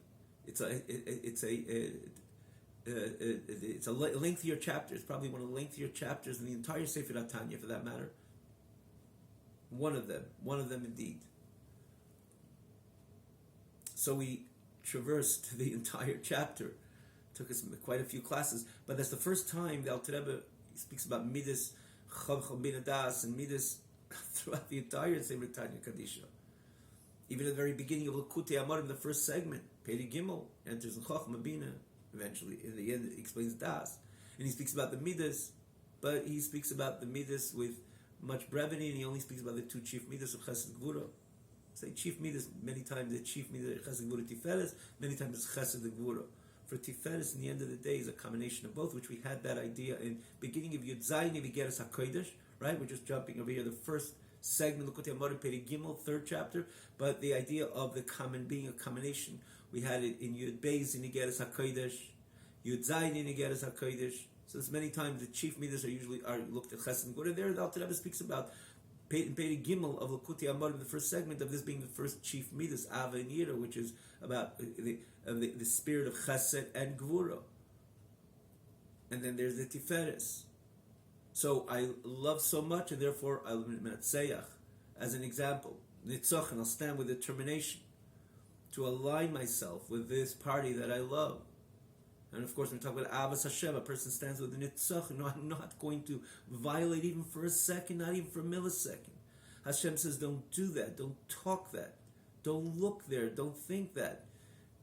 It's a lengthier chapter. It's probably one of the lengthier chapters in the entire Sefer Tanya, for that matter. One of them indeed. So we traversed the entire chapter. Took us quite a few classes, but that's the first time the Alter Rebbe speaks about midas, chav bin adas, and midas throughout the entire Sefer Tanya Kadisha. Even at the very beginning of Likutei Amarim, the first segment, Peri Gimel, enters in Chochmah Bina, eventually, in the end, it explains Das. And he speaks about the Midas, but he speaks about the Midas with much brevity, and he only speaks about the two chief Midas of Chesed Gvura. Say chief Midas, many times the chief Midas Chesed Gvura Tiferes, many times it's Chesed Gvura. For Tiferes, in the end of the day, is a combination of both, which we had that idea in beginning of Yud Zayin Vigeres HaKodesh, right? We're just jumping over here, the first segment, Likutei Amarim, Peri Gimel, third chapter, but the idea of the common being a combination, we had it in Yud Beis in Vigeres HaKodesh, Yud Zayin in Vigeres HaKodesh. So there's many times the chief midas are looked at Chesed and Gvura. There, the Alter Rebbe speaks about Peri Gimel of Likutei Amarim, the first segment of this being the first chief midas, Ava and Yira, which is about the spirit of Chesed and Gvura. And then there's the Tiferes. So I love so much, and therefore I'll Menatzeach, as an example, Nitzach, and I'll stand with determination to align myself with this party that I love. And of course, when we talk about Avos Hashem, a person stands with the Nitzach. No, I'm not going to violate even for a second, not even for a millisecond. Hashem says, don't do that, don't talk that, don't look there, don't think that.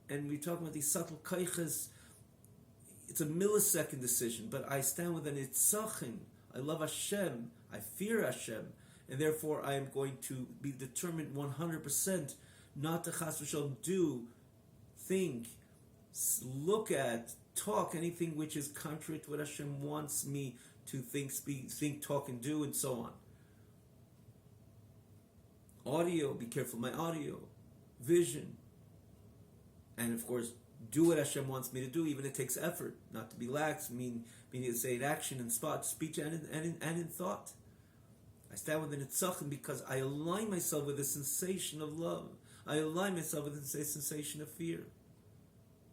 And we talk about these subtle kaiches. It's a millisecond decision, but I stand with an Nitzachim. I love Hashem, I fear Hashem, and therefore I am going to be determined 100% not to chas v'shalom do, think, look at, talk anything which is contrary to what Hashem wants me to think, speak, talk, and do, and so on. Audio, be careful my audio. Vision. And of course, do what Hashem wants me to do, even it takes effort, not to be lax, meaning to say in action, in spot, speech, and in thought. I stand with the Nitzachim because I align myself with the sensation of love. I align myself with the sensation of fear.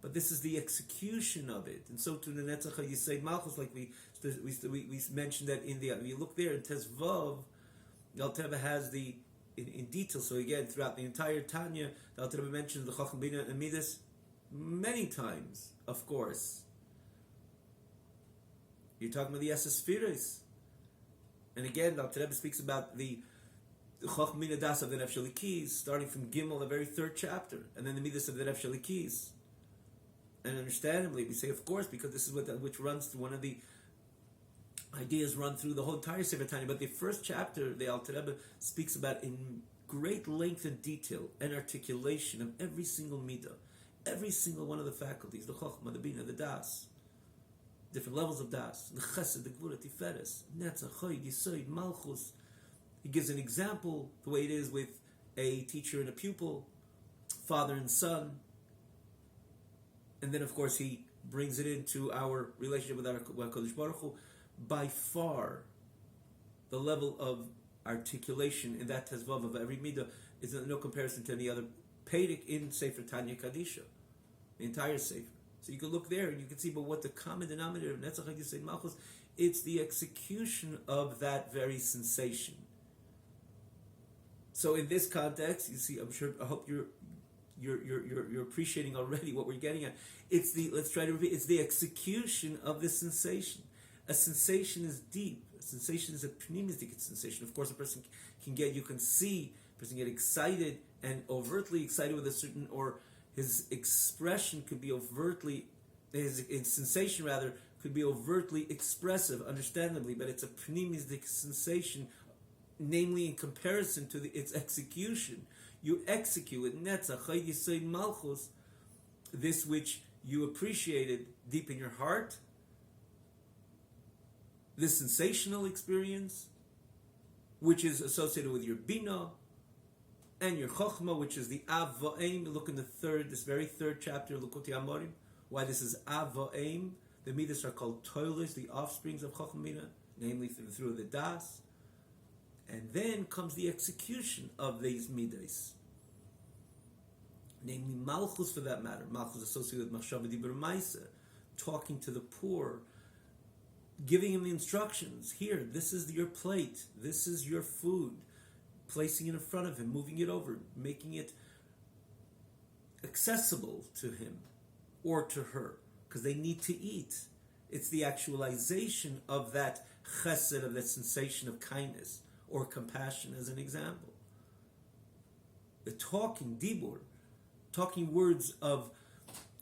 But this is the execution of it. And so to the Netzach Yisei Malchus, like we mentioned that in the, you look there in Tezvav, the Alter Rebbe has the, in detail, so again, throughout the entire Tanya, the Alter Rebbe mentions the Chacham Bina and Midas many times, of course. You're talking about the Esesphiris. And again, the Alter Rebbe speaks about the Chacham Bina Das of the Nefesh Elikis, starting from Gimel, the very third chapter, and then the Midas of the Nefesh Elikis. And understandably, we say, of course, because this is which runs through one of the ideas run through the whole entire Sefer Tanya. But the first chapter, the Alter Rebbe speaks about in great length and detail and articulation of every single midah, every single one of the faculties, the Chochmah, the Bina, the Das, different levels of Das, the Chesed, the Gvura, Tiferes, Netzach, Choy, Yisoid, Malchus. He gives an example, the way it is with a teacher and a pupil, father and son. And then, of course, he brings it into our relationship with our Kodesh Baruch Hu. By far, the level of articulation in that Tezvav of every midah is no comparison to any other Pedic in Sefer Tanya Kadisha, the entire Sefer. So you can look there and you can see, but what the common denominator of Netzach Yisei Malchus, it's the execution of that very sensation. So in this context, you see, I hope you're appreciating already what we're getting at. It's the execution of the sensation. A sensation is deep. A sensation is a pneumistic sensation. Of course, a person you can see, a person get excited and overtly excited with a certain, or his expression could be overtly, his sensation rather, could be overtly expressive, understandably, but it's a pneumistic sensation, namely in comparison to its execution. You execute with Netzach, Chayd Yisod Malchus, this which you appreciated deep in your heart, this sensational experience, which is associated with your Bina, and your Chochmah, which is the Av Va'im. Look in this very third chapter of Likutei Amarim, why this is Av Va'im. The Midas are called Toiles, the offsprings of Chochmah Bina, namely through the Das. And then comes the execution of these Midas. Namely Malchus, for that matter. Malchus associated with Machshava Dibur Maisa, talking to the poor, giving him the instructions. Here, this is your plate, this is your food. Placing it in front of him, moving it over, making it accessible to him or to her, because they need to eat. It's the actualization of that chesed, of that sensation of kindness or compassion, as an example. talking dibur, talking words of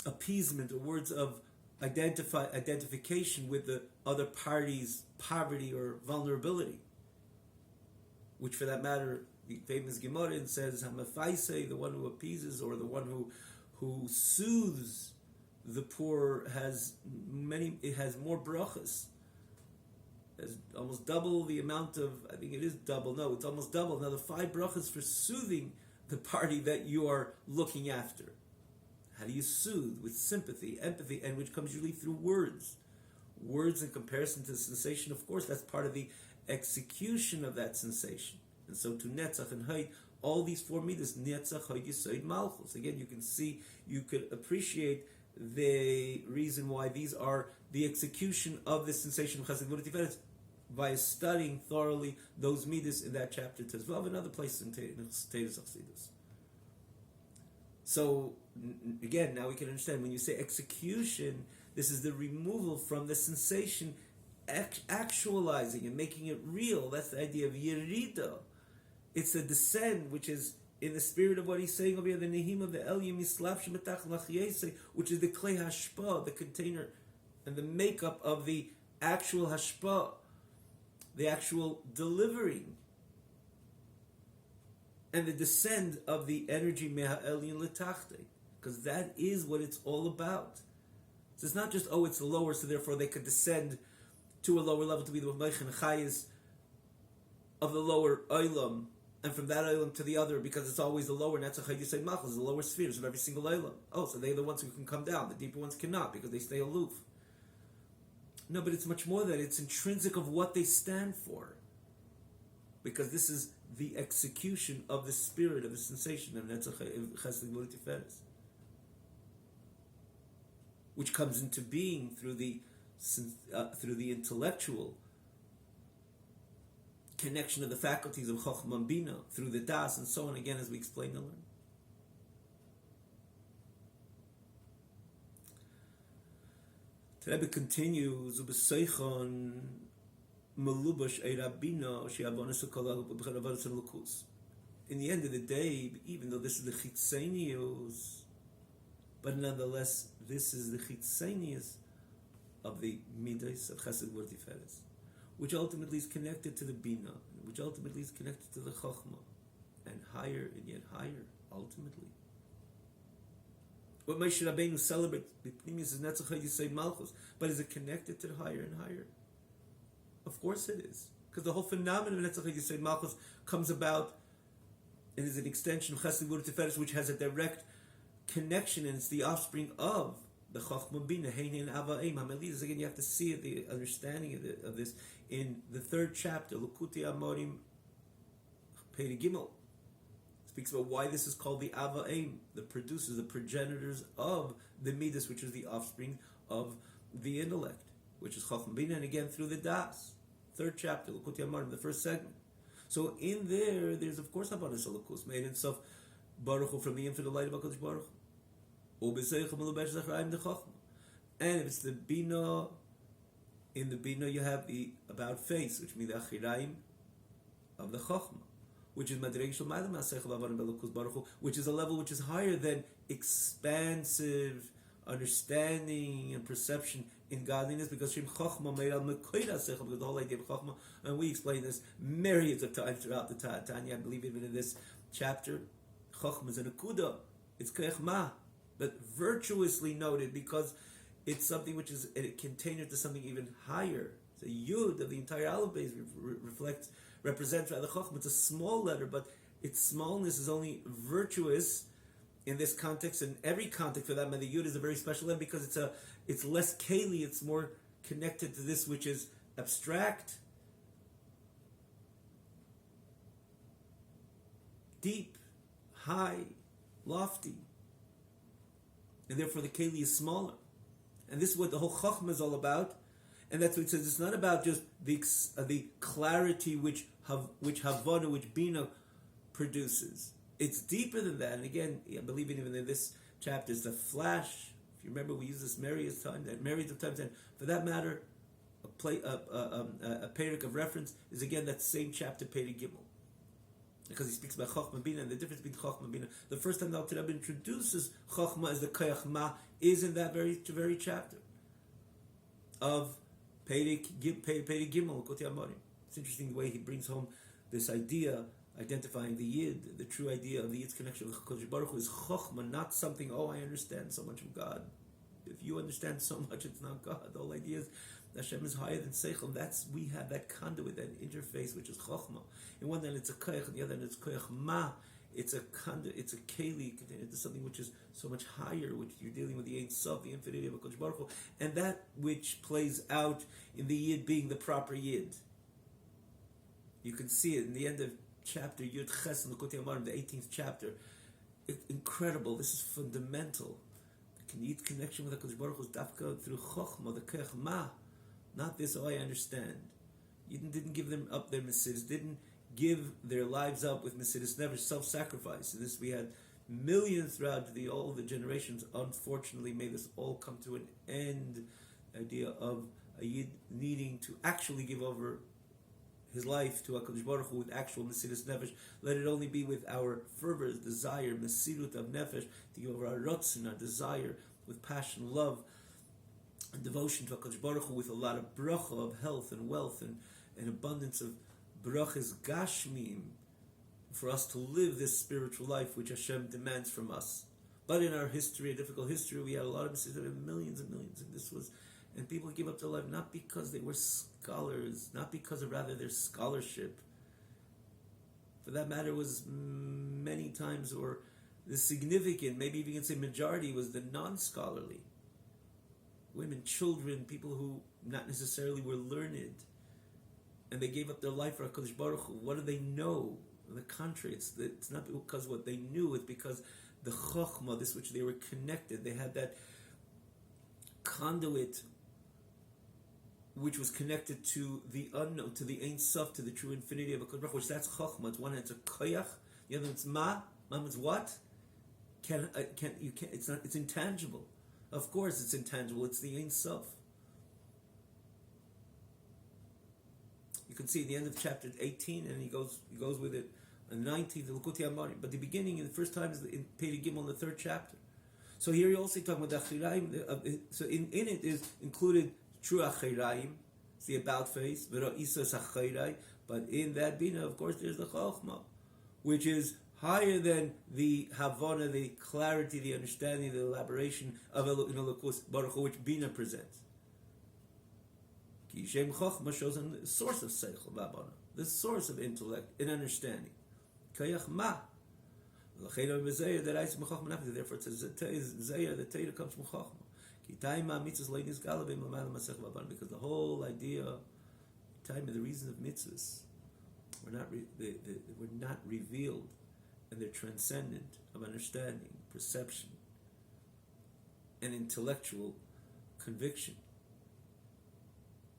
appeasement or words of identification with the other party's poverty or vulnerability, which for that matter, the famous Gemara says, Hamafaise, the one who appeases or the one who soothes the poor it has more brachas. There's almost double the amount of, I think it is double, no, it's almost double. Now the 5 brachas for soothing the party that you are looking after. How do you soothe? With sympathy, empathy, and which comes usually through words. Words in comparison to the sensation, of course, that's part of the execution of that sensation. And so to Netzach and Haid, all these 4 midas, Netzach, Haid, Yesod, Malchus. Again, you can see, you could appreciate the reason why these are the execution of the sensation of Chesed Gvura Tiferet by studying thoroughly those midas in that chapter Tezvav and other places in Teres Chassidus. So, again, now we can understand when you say execution, this is the removal from the sensation, actualizing and making it real. That's the idea of Yerida. It's a descent, which is in the spirit of what he's saying over here, the Nehim of the Elyim Yislav Shemetach Lachiyese, which is the Klei Hashpa, the container and the makeup of the actual Hashpa, the actual delivering, and the descent of the energy Meha Elyon Letachte, because that is what it's all about. So it's not just, it's lower, so therefore they could descend to a lower level to be the Meichen Chayes of the lower Olam, and from that Olam to the other, because it's always the lower Netzach Yisay Malchus, the lower spheres of every single Olam. So they're the ones who can come down. The deeper ones cannot, because they stay aloof. No, but it's much more than that. It's intrinsic of what they stand for. Because this is the execution of the spirit, of the sensation of Netzach Chesed Gvura Tiferet, which comes into being through the intellectual connection of the faculties of Chochmah and Bina, through the Das, and so on, again, as we explained and learned. The Rebbe continues, in the end of the day, even though this is the Chitzenius, but nonetheless, this is the Chitzenius of the Midas of Chesed Gvura Tiferet, which ultimately is connected to the Bina, which ultimately is connected to the Chochmah, and higher and yet higher, ultimately. What Moshe Rabbeinu celebrates, is Netzach Yisay Malchus, but is it connected to higher and higher? Of course it is, because the whole phenomenon of Netzach Yisay Malchus comes about and is an extension of Chesed Gvura Tiferet, which has a direct connection, and it's the offspring of the Chochmah Bina, Heinin Ava Eim Hamelidus. Again, you have to see it, the understanding of this in the 3rd chapter, Lukuti Amorim Pei Gimel. Speaks about why this is called the Ava Eim, the producers, the progenitors of the Midas, which is the offspring of the intellect, which is Chochmah Bina, and again through the Das. 3rd chapter, Lukuti Amorim, the 1st segment. So in there's of course Havanas Elokus, made in Sof Baruch Hu, from the infinite light of HaKadosh Baruch Hu. And if it's the Bina, in the Bina you have the about face, which means the Achiraim of the Chochmah, which is Madreg Shel Ma'alim Ha'aseichel Havanim Elokus Baruch Hu, which is a level which is higher than expansive understanding and perception in godliness, because Shem Chochmah made al Mekoid Ha'aseichel, because the whole idea of Chochmah, and we explain this myriads of times throughout the Tanya, I believe even in this chapter, Chochmah is an akuda, it's Keichma, but virtuously noted, because it's something which is a container to something even higher. The Yud of the entire Aleph base represents rather Chochmah. It's a small letter, but its smallness is only virtuous in this context, and every context for that matter. The Yud is a very special letter because it's less keli, it's more connected to this which is abstract, deep, high, lofty. And therefore the keli is smaller. And this is what the whole Chochmah is all about. And that's what it says. It's not about just the clarity which Havana, which Bina produces. It's deeper than that. And again, I believe even in this chapter, it's a flash. If you remember, we use this myriads of times. And for that matter, a perek of reference is again that same chapter, Perek Gimel. because he speaks about Chochmah Bina and the difference between Chochmah and Bina. The first time the Alter Rebbe introduces Chochmah as the Koyach Ma is in that very chapter of Perek Gimel Koti Amorim. It's interesting the way he brings home this idea, identifying the Yid, the true idea of the Yid's connection with Kodesh Baruch Hu is Chochmah, not something, I understand so much of God. If you understand so much, it's not God. The whole idea is Hashem is higher than Seichel. We have that conduit, that interface, which is Chochmah. In one hand it's a Koyach, in the other hand it's Koyach Ma. It's a conduit, it's a Keli, it's something which is so much higher, which you're dealing with the Ein Sof, the infinity of HaKadosh Baruch Hu, and that which plays out in the Yid being the proper Yid. You can see it in the end of chapter Yud Ches in L'Kutei Amarim, the 18th chapter. Incredible, this is fundamental. The Yid connection with HaKadosh Baruch Hu is dafka through Chochmah, the Koyach Ma. Not this, I understand. Yidden didn't give them up their Mesidus, didn't give their lives up with Mesidus, never self-sacrifice. And this we had millions throughout all the generations. Unfortunately, may this all come to an end. The idea of a Yid needing to actually give over his life to HaKadosh Baruch Hu with actual Mesidus Nefesh. Let it only be with our fervor, desire, Mesidut of Nefesh, to give over our Rotzin, our desire, with passion, love, and devotion to HaKadosh Baruch Hu, with a lot of bracha of health and wealth and abundance of brachas gashmim, for us to live this spiritual life which Hashem demands from us. But in our history, a difficult history, we had a lot of millions and millions, and people give up their life not because they were scholars, not because of rather their scholarship. For that matter, was many times, or the significant, maybe even you can say majority, was the non-scholarly. Women, children, people who not necessarily were learned, and they gave up their life for HaKadosh Baruch Hu. What do they know? On the contrary, it's not because what they knew, it's because the Chochmah, this which they were connected, they had that conduit which was connected to the unknown, to the Ein Sof, to the true infinity of HaKadosh Baruch Hu, which that's Chochmah. It's one hand, it's a Koyach, the other it's Ma. Ma means what? It's intangible. Of course it's intangible, it's the Ein Sof. You can see at the end of chapter 18, and he goes with it, the 19th, the L'Kutei Amarim. But the beginning, the first time, is in Perek Gimel, in the 3rd chapter. So here you're also talking about the Achiraim. So in it is included true Achiraim, it's the about face, but in that Bina, of course, there's the Chochmah, which is higher than the Havana, the clarity, the understanding, the elaboration of Elokus Baruch Hu, which Bina presents. Ki Shem Chochmah shows on the source of Seichel V'Havana, the source of intellect and understanding. Koyach Ma. Therefore it says Zayah, the Torah comes from Chochmah. Because the whole idea, the reason of mitzvahs were not revealed, and they're transcendent of understanding, perception, and intellectual conviction.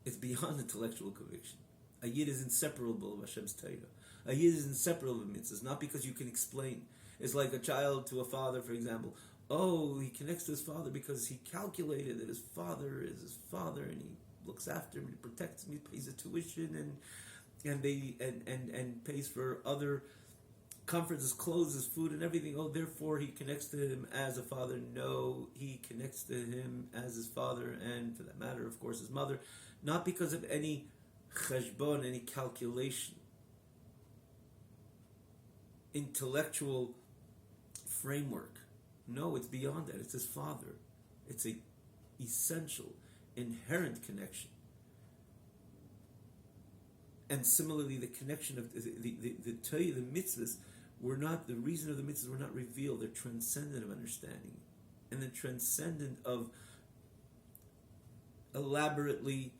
It's beyond intellectual conviction. A Yid is inseparable of Hashem's Torah. A Yid is inseparable of mitzvahs, not because you can explain. It's like a child to a father, for example. He connects to his father because he calculated that his father is his father, and he looks after him, and he protects him, he pays a tuition, and pays for other comforts, his clothes, his food, and everything. Therefore he connects to him as a father. No, he connects to him as his father, and for that matter, of course, his mother, not because of any cheshbon, any calculation, intellectual framework. No, it's beyond that. It's his father. It's a essential, inherent connection. And similarly, the connection of the Torah, the mitzvahs, were not, the reason of the mitzvahs were not revealed. They're transcendent of understanding, and they're transcendent of elaborately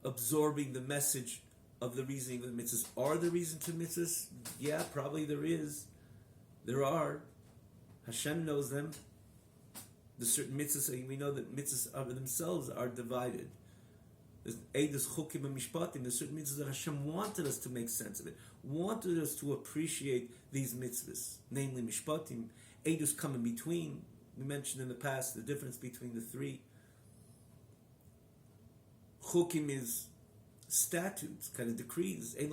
absorbing the message of the reasoning of the mitzvahs. Are there reasons to mitzvahs? Yeah, probably there is. There are. Hashem knows them. The certain mitzvahs, we know that mitzvahs of themselves are divided. There's Eidos Chukim and Mishpatim. There's certain mitzvahs that Hashem wanted us to make sense of it, wanted us to appreciate these mitzvahs, namely Mishpatim. Eidos come in between. We mentioned in the past the difference between the three. Chukim is statutes, kind of decrees. Says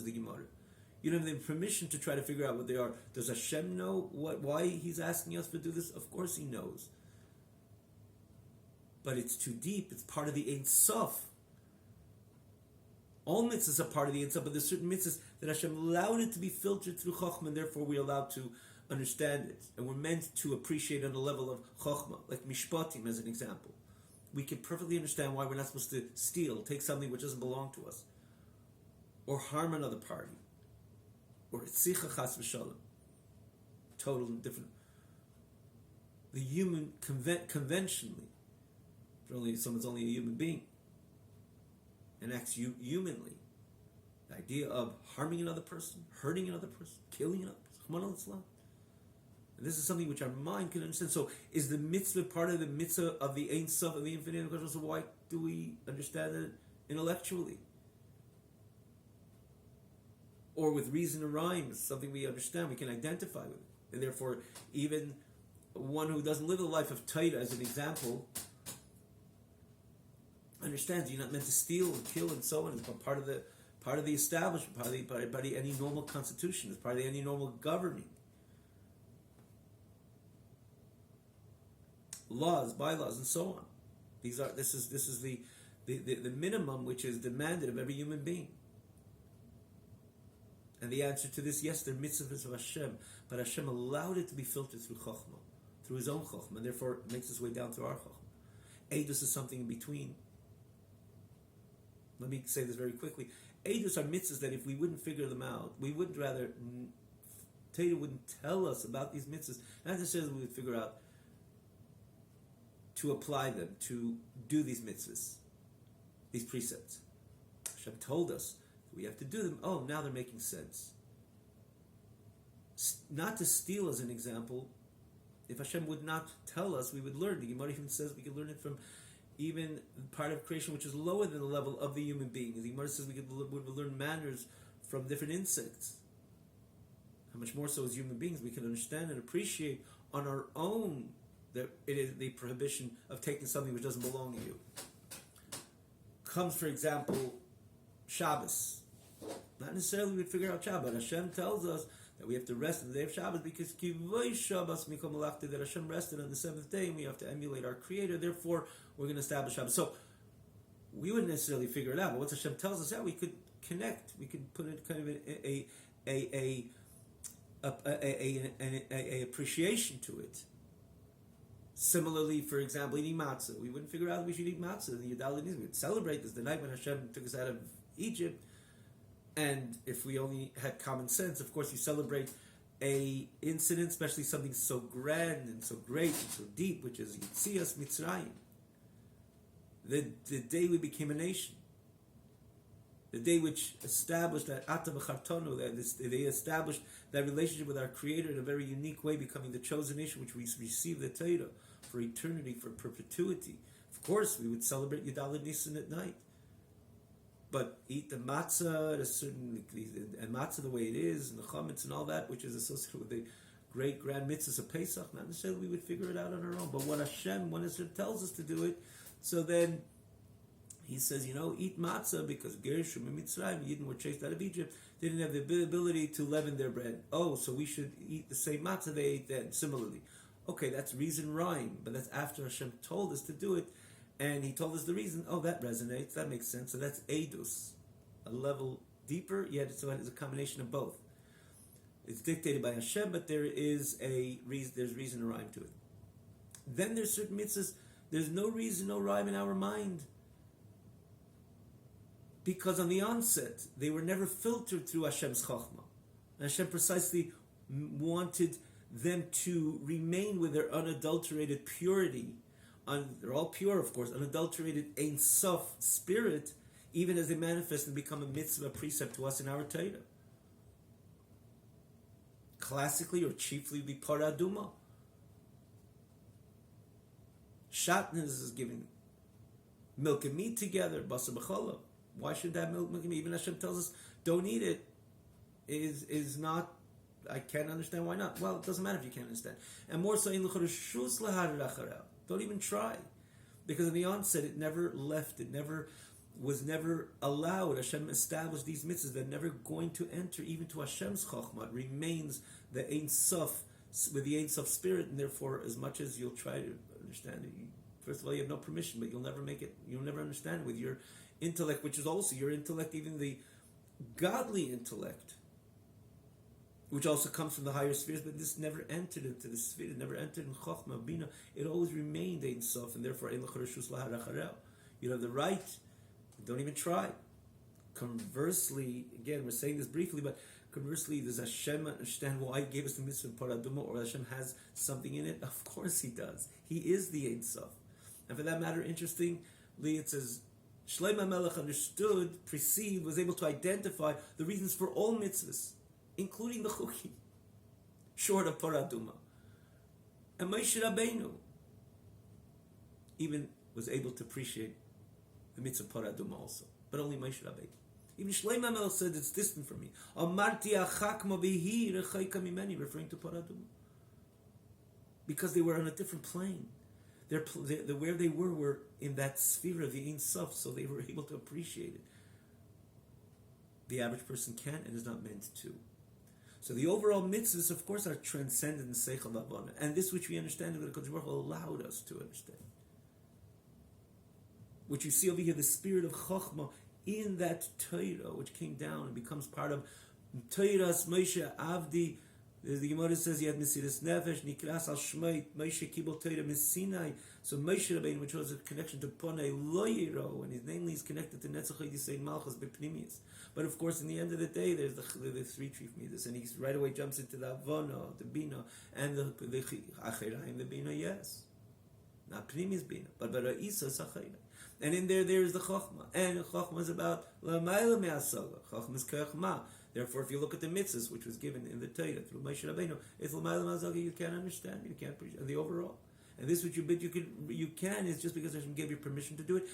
the Gemara. You don't have the permission to try to figure out what they are. Does Hashem know why He's asking us to do this? Of course He knows. But it's too deep. It's part of the Ein Sof. All mitzvahs are part of the Ein Sof, but there's certain mitzvahs that Hashem allowed it to be filtered through Chokhmah, and therefore we're allowed to understand it. And we're meant to appreciate on the level of Chokhmah, like Mishpatim as an example. We can perfectly understand why we're not supposed to steal, take something which doesn't belong to us, or harm another party, or Tzicha Chas V'Shalom. Total different. The human, conventionally, if someone's only a human being, and acts humanly, the idea of harming another person, hurting another person, killing another person, and this is something which our mind can understand. So, is the mitzvah part of the mitzvah of the Ein Sof, of the infinite? So why do we understand it intellectually? Or with reason and rhyme? It's something we understand, we can identify with it. And therefore, even one who doesn't live the life of Torah, as an example, understands you're not meant to steal and kill and so on. It's part of the establishment, part of any normal constitution. It's part of any normal governing. Laws, bylaws, and so on. This is the minimum which is demanded of every human being. And the answer to this, yes, they're mitzvahs of Hashem, but Hashem allowed it to be filtered through Chokhmah, through His own Chokhmah, and therefore it makes its way down through our Chokhmah. Eidus is something in between. Let me say this very quickly. Eidus are mitzvahs that if we wouldn't figure them out, we would rather, Torah wouldn't tell us about these mitzvahs, not necessarily we would figure out to apply them, to do these mitzvahs, these precepts. Hashem told us we have to do them. Oh, now they're making sense. Not to steal, as an example, if Hashem would not tell us, we would learn. The Gemara even says we could learn it from even part of creation which is lower than the level of the human being. The Gemara says we would learn manners from different insects. How much more so as human beings we can understand and appreciate on our own that it is the prohibition of taking something which doesn't belong to you. Comes, for example, Shabbos. Not necessarily we'd figure out Shabbos. Hashem tells us that we have to rest on the day of Shabbos because Kivay Shabbos Mikol Malachti, that Hashem rested on the seventh day and we have to emulate our Creator. Therefore, we're going to establish Shabbos. So, we wouldn't necessarily figure it out, but once Hashem tells us that, we could connect. We could put it kind of a appreciation to it. Similarly, for example, eating matzah. We wouldn't figure out that we should eat matzah. The Yudalid we'd celebrate this the night when Hashem took us out of Egypt. And if we only had common sense, of course, you celebrate a incident, especially something so grand and so great and so deep, which is Yitzias Mitzrayim. The day we became a nation. The day which established that Ata V'Chartonu, that they established that relationship with our Creator in a very unique way, becoming the chosen nation, which we receive the Torah for eternity, for perpetuity. Of course, we would celebrate Yudalid Nisan at night. But eat the matzah at a certain, and matzah the way it is, and the chametz and all that, which is associated with the great grand mitzvahs of Pesach, not necessarily we would figure it out on our own. But when Hashem tells us to do it, so then He says, eat matzah because Gershom and Mitzrayim, Yidden were chased out of Egypt. They didn't have the ability to leaven their bread. Oh, so we should eat the same matzah they ate then. Similarly, okay, that's reason rhyme, but that's after Hashem told us to do it. And He told us the reason. Oh, that resonates. That makes sense. So that's Eidus, a level deeper. Yet it's a combination of both. It's dictated by Hashem, but there is there's reason and rhyme to it. Then there's certain mitzvahs. There's no reason, no rhyme in our mind, because on the onset they were never filtered through Hashem's Chachma. And Hashem precisely wanted them to remain with their unadulterated purity. They're all pure, of course, unadulterated Ein Sof spirit, even as they manifest and become a mitzvah, precept to us in our Torah. Classically or chiefly would be Paraduma. Shatnez is giving milk and meat together, Basa B'chala. Why should that milk and meat? Even Hashem tells us, don't eat it. Is not, I can't understand why not. Well, it doesn't matter if you can't understand. And more so, don't even try. Because in the onset, it never left, it never was never allowed. Hashem established these mitzvahs that are never going to enter even to Hashem's chokhmah. It remains the Ein Sof, with the Ein Sof spirit, and therefore, as much as you'll try to understand it, first of all, you have no permission, but you'll never make it, you'll never understand it with your intellect, which is also your intellect, even the godly intellect, which also comes from the higher spheres, but this never entered into the sphere, it never entered in chokhmah, bina, it always remained Ein Sof, and therefore, you have the right. Don't even try. Conversely, again, we're saying this briefly, but conversely, does Hashem understand why He gave us the mitzvah of paraduma, or Hashem has something in it? Of course He does. He is the Ein Sof. And for that matter, interestingly, it says, Shlomo Melech understood, perceived, was able to identify the reasons for all mitzvahs, including the chukim, short of paraduma. And Moshe Rabbeinu even was able to appreciate the mitzvah paraduma also, but only Moshe Rabbeinu. Even Shlomo Melech said it's distant from me. Amarti achak ma bihi rechaika mimeni, referring to paraduma, because they were on a different plane. Where they were in that sphere of the Ein Sof, so they were able to appreciate it. The average person can't and is not meant to. So the overall mitzvahs, of course, are transcendent in seichel v'avana, and this which we understand that the Kodesh Baruch Hu allowed us to understand. Which you see over here, the spirit of Chokhmah in that Torah, which came down and becomes part of Torah's Moshe Avdi. The Gemara says he had Mesiras Nefesh, Nikras al Shmeit, Moshe Kibul Torah Mesinai. So Moshe Rabbeinu, which was a connection to Ponei Lo Yiro, and his namely is connected to Netzach Yisrael Malchus Bepnimius. But of course, in the end of the day, there's the three chief midas, and he right away jumps into the Avona, the Bina, and the Acheraim, the Bina. Yes, not Pnimius Bina, but Isa is Acheraim. And in there is the Chokhmah. And Chokhmah is about L'mayla Me'asaga. Chokhmah is Kechmah. Therefore, if you look at the mitzvahs, which was given in the Torah through Moshe Rabbeinu, it's L'mayla Me'asaga, you can't understand, you can't appreciate the overall. And this which you can is just because Hashem gave you permission to do it.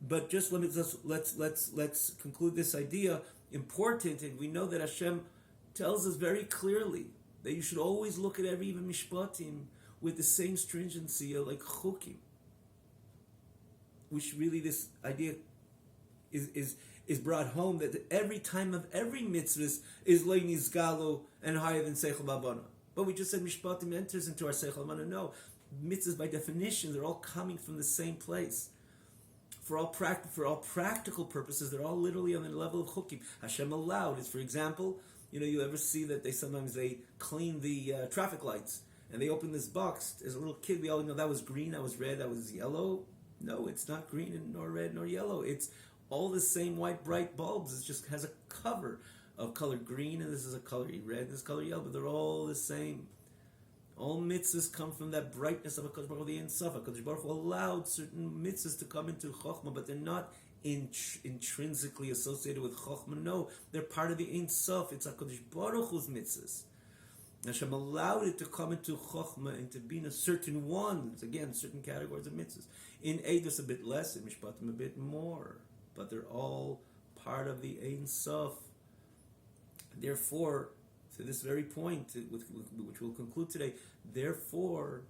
But just let's conclude this idea important, and we know that Hashem tells us very clearly that you should always look at every even mishpatim with the same stringency like chukim. Which really this idea is brought home, that every time of every mitzvah is lo nizgalo and higher than seichel b'avana. But we just said mishpatim enters into our seichel b'avana. No, mitzvahs by definition, they're all coming from the same place. For all practical purposes, they're all literally on the level of chukim. Hashem allowed is, for example, you ever see that they clean the traffic lights, and they open this box. As a little kid, we all know that was green, that was red, that was yellow. No, it's not green nor red nor yellow. It's all the same white, bright bulbs. It just has a cover of color green, and this is a color red, and this color yellow, but they're all the same. All mitzvahs come from that brightness of HaKadosh Baruch Hu, the Ein Sof. HaKadosh Baruch Hu allowed certain mitzvahs to come into Chokhmah, but they're not intrinsically associated with Chokhmah. No, they're part of the Ein Sof. It's HaKadosh Baruch Hu's mitzvahs. Hashem allowed it to come into Chokhmah, into Bina, certain ones, again, certain categories of mitzvahs. In Eidos a bit less, in Mishpatim a bit more. But they're all part of the Ein Sof. Therefore, to this very point, which we'll conclude today, therefore,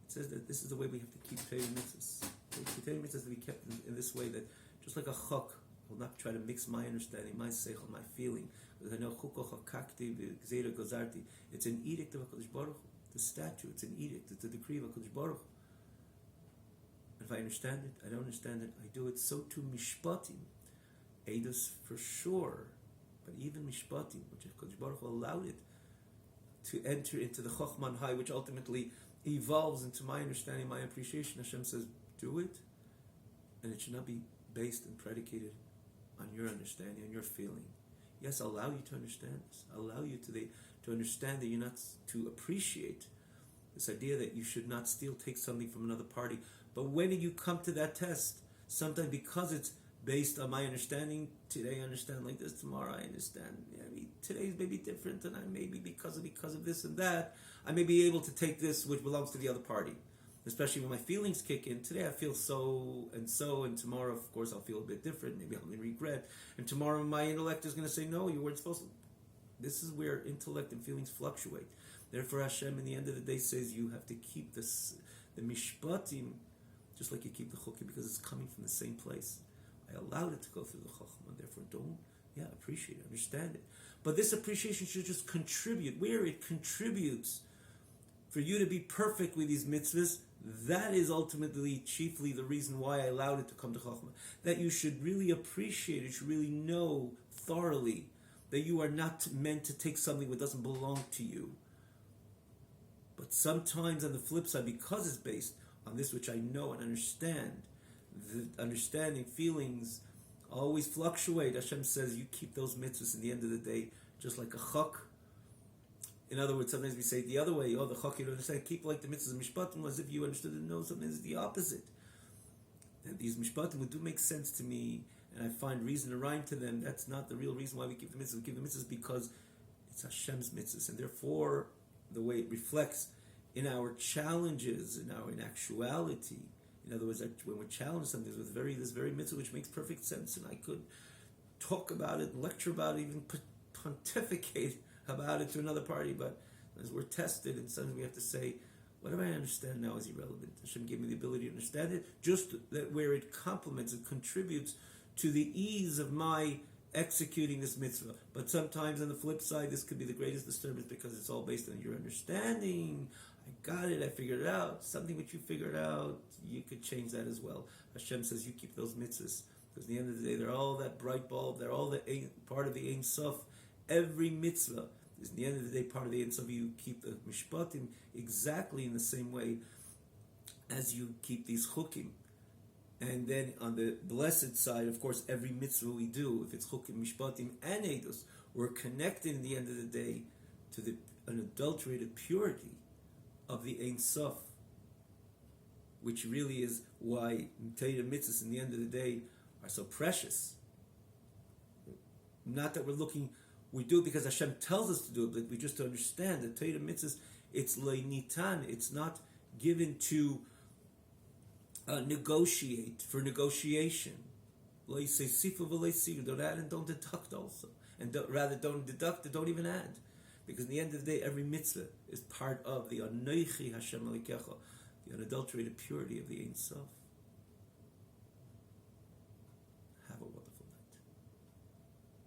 it says that this is the way we have to keep Torah mitzvahs. The Torah mitzvahs to be kept in this way, that just like a chok will not try to mix my understanding, my seichel, my feeling. Because I know chuko chakakti v'gzeira gozarti. It's an edict of HaKadosh Baruch Hu. It's a statute, it's an edict, it's a decree of HaKadosh Baruch Hu. If I understand it, I don't understand it, I do it. So too mishpatim, Eidos for sure, but even mishpatim, which HaKadosh Baruch Hu allowed it to enter into the Chokhmah High, which ultimately evolves into my understanding, my appreciation. Hashem says, do it, and it should not be based and predicated on your understanding, on your feeling. Yes, I'll allow you to understand this. I'll allow you to understand that you're not to appreciate this idea that you should not take something from another party. But when you come to that test, sometimes because it's based on my understanding, today I understand like this, tomorrow I understand. Today's maybe different, and I maybe because of this and that, I may be able to take this which belongs to the other party. Especially when my feelings kick in. Today I feel so, and tomorrow, of course, I'll feel a bit different. Maybe I'll regret. And tomorrow my intellect is going to say, no, you weren't supposed to. This is where intellect and feelings fluctuate. Therefore, Hashem, in the end of the day, says you have to keep the mishpatim, just like you keep the chukim, because it's coming from the same place. I allowed it to go through the Chachma, therefore don't, appreciate it, understand it. But this appreciation should just contribute. Where it contributes for you to be perfect with these mitzvahs, that is ultimately, chiefly the reason why I allowed it to come to Chachma. That you should really appreciate it, you should really know thoroughly that you are not meant to take something that doesn't belong to you. But sometimes on the flip side, because it's based on this which I know and understand, the understanding, feelings always fluctuate. Hashem says you keep those mitzvahs in the end of the day, just like a chak. In other words, sometimes we say it the other way, the chak you don't understand, keep like the mitzvahs of mishpatim, as if you understood it. No, sometimes it's the opposite. And these mishpatim would do make sense to me, and I find reason to rhyme to them. That's not the real reason why we keep the mitzvahs. We keep the mitzvahs because it's Hashem's mitzvahs, and therefore the way it reflects in our challenges, in our inactuality. In other words, when we're challenged something with this very mitzvah which makes perfect sense, and I could talk about it, lecture about it, even pontificate about it to another party, but as we're tested, and suddenly we have to say, whatever I understand now is irrelevant. Hashem gave me the ability to understand it, just that where it complements, it contributes to the ease of my executing this mitzvah. But sometimes on the flip side, this could be the greatest disturbance because it's all based on your understanding. I got it, I figured it out. Something which you figured out, you could change that as well. Hashem says you keep those mitzvahs. Because at the end of the day, they're all that bright bulb, they're all part of the Ein Sof. Every mitzvah is, at the end of the day, part of the Ein Sof. You keep the mishpatim exactly in the same way as you keep these chukim. And then on the blessed side, of course, every mitzvah we do, if it's chukim, mishpatim, and edus, we're connected in the end of the day to the unadulterated purity of the Ein Sof, which really is why Torah mitzvahs in the end of the day are so precious. Not that we do it because Hashem tells us to do it, but we just understand that Torah mitzvahs, it's leinitan, it's not given to negotiate, for negotiation. Don't add and don't deduct also. And don't deduct and don't even add. Because in the end of the day, every mitzvah is part of the Anoichi Hashem Alikecha, the unadulterated purity of the Ein Sof.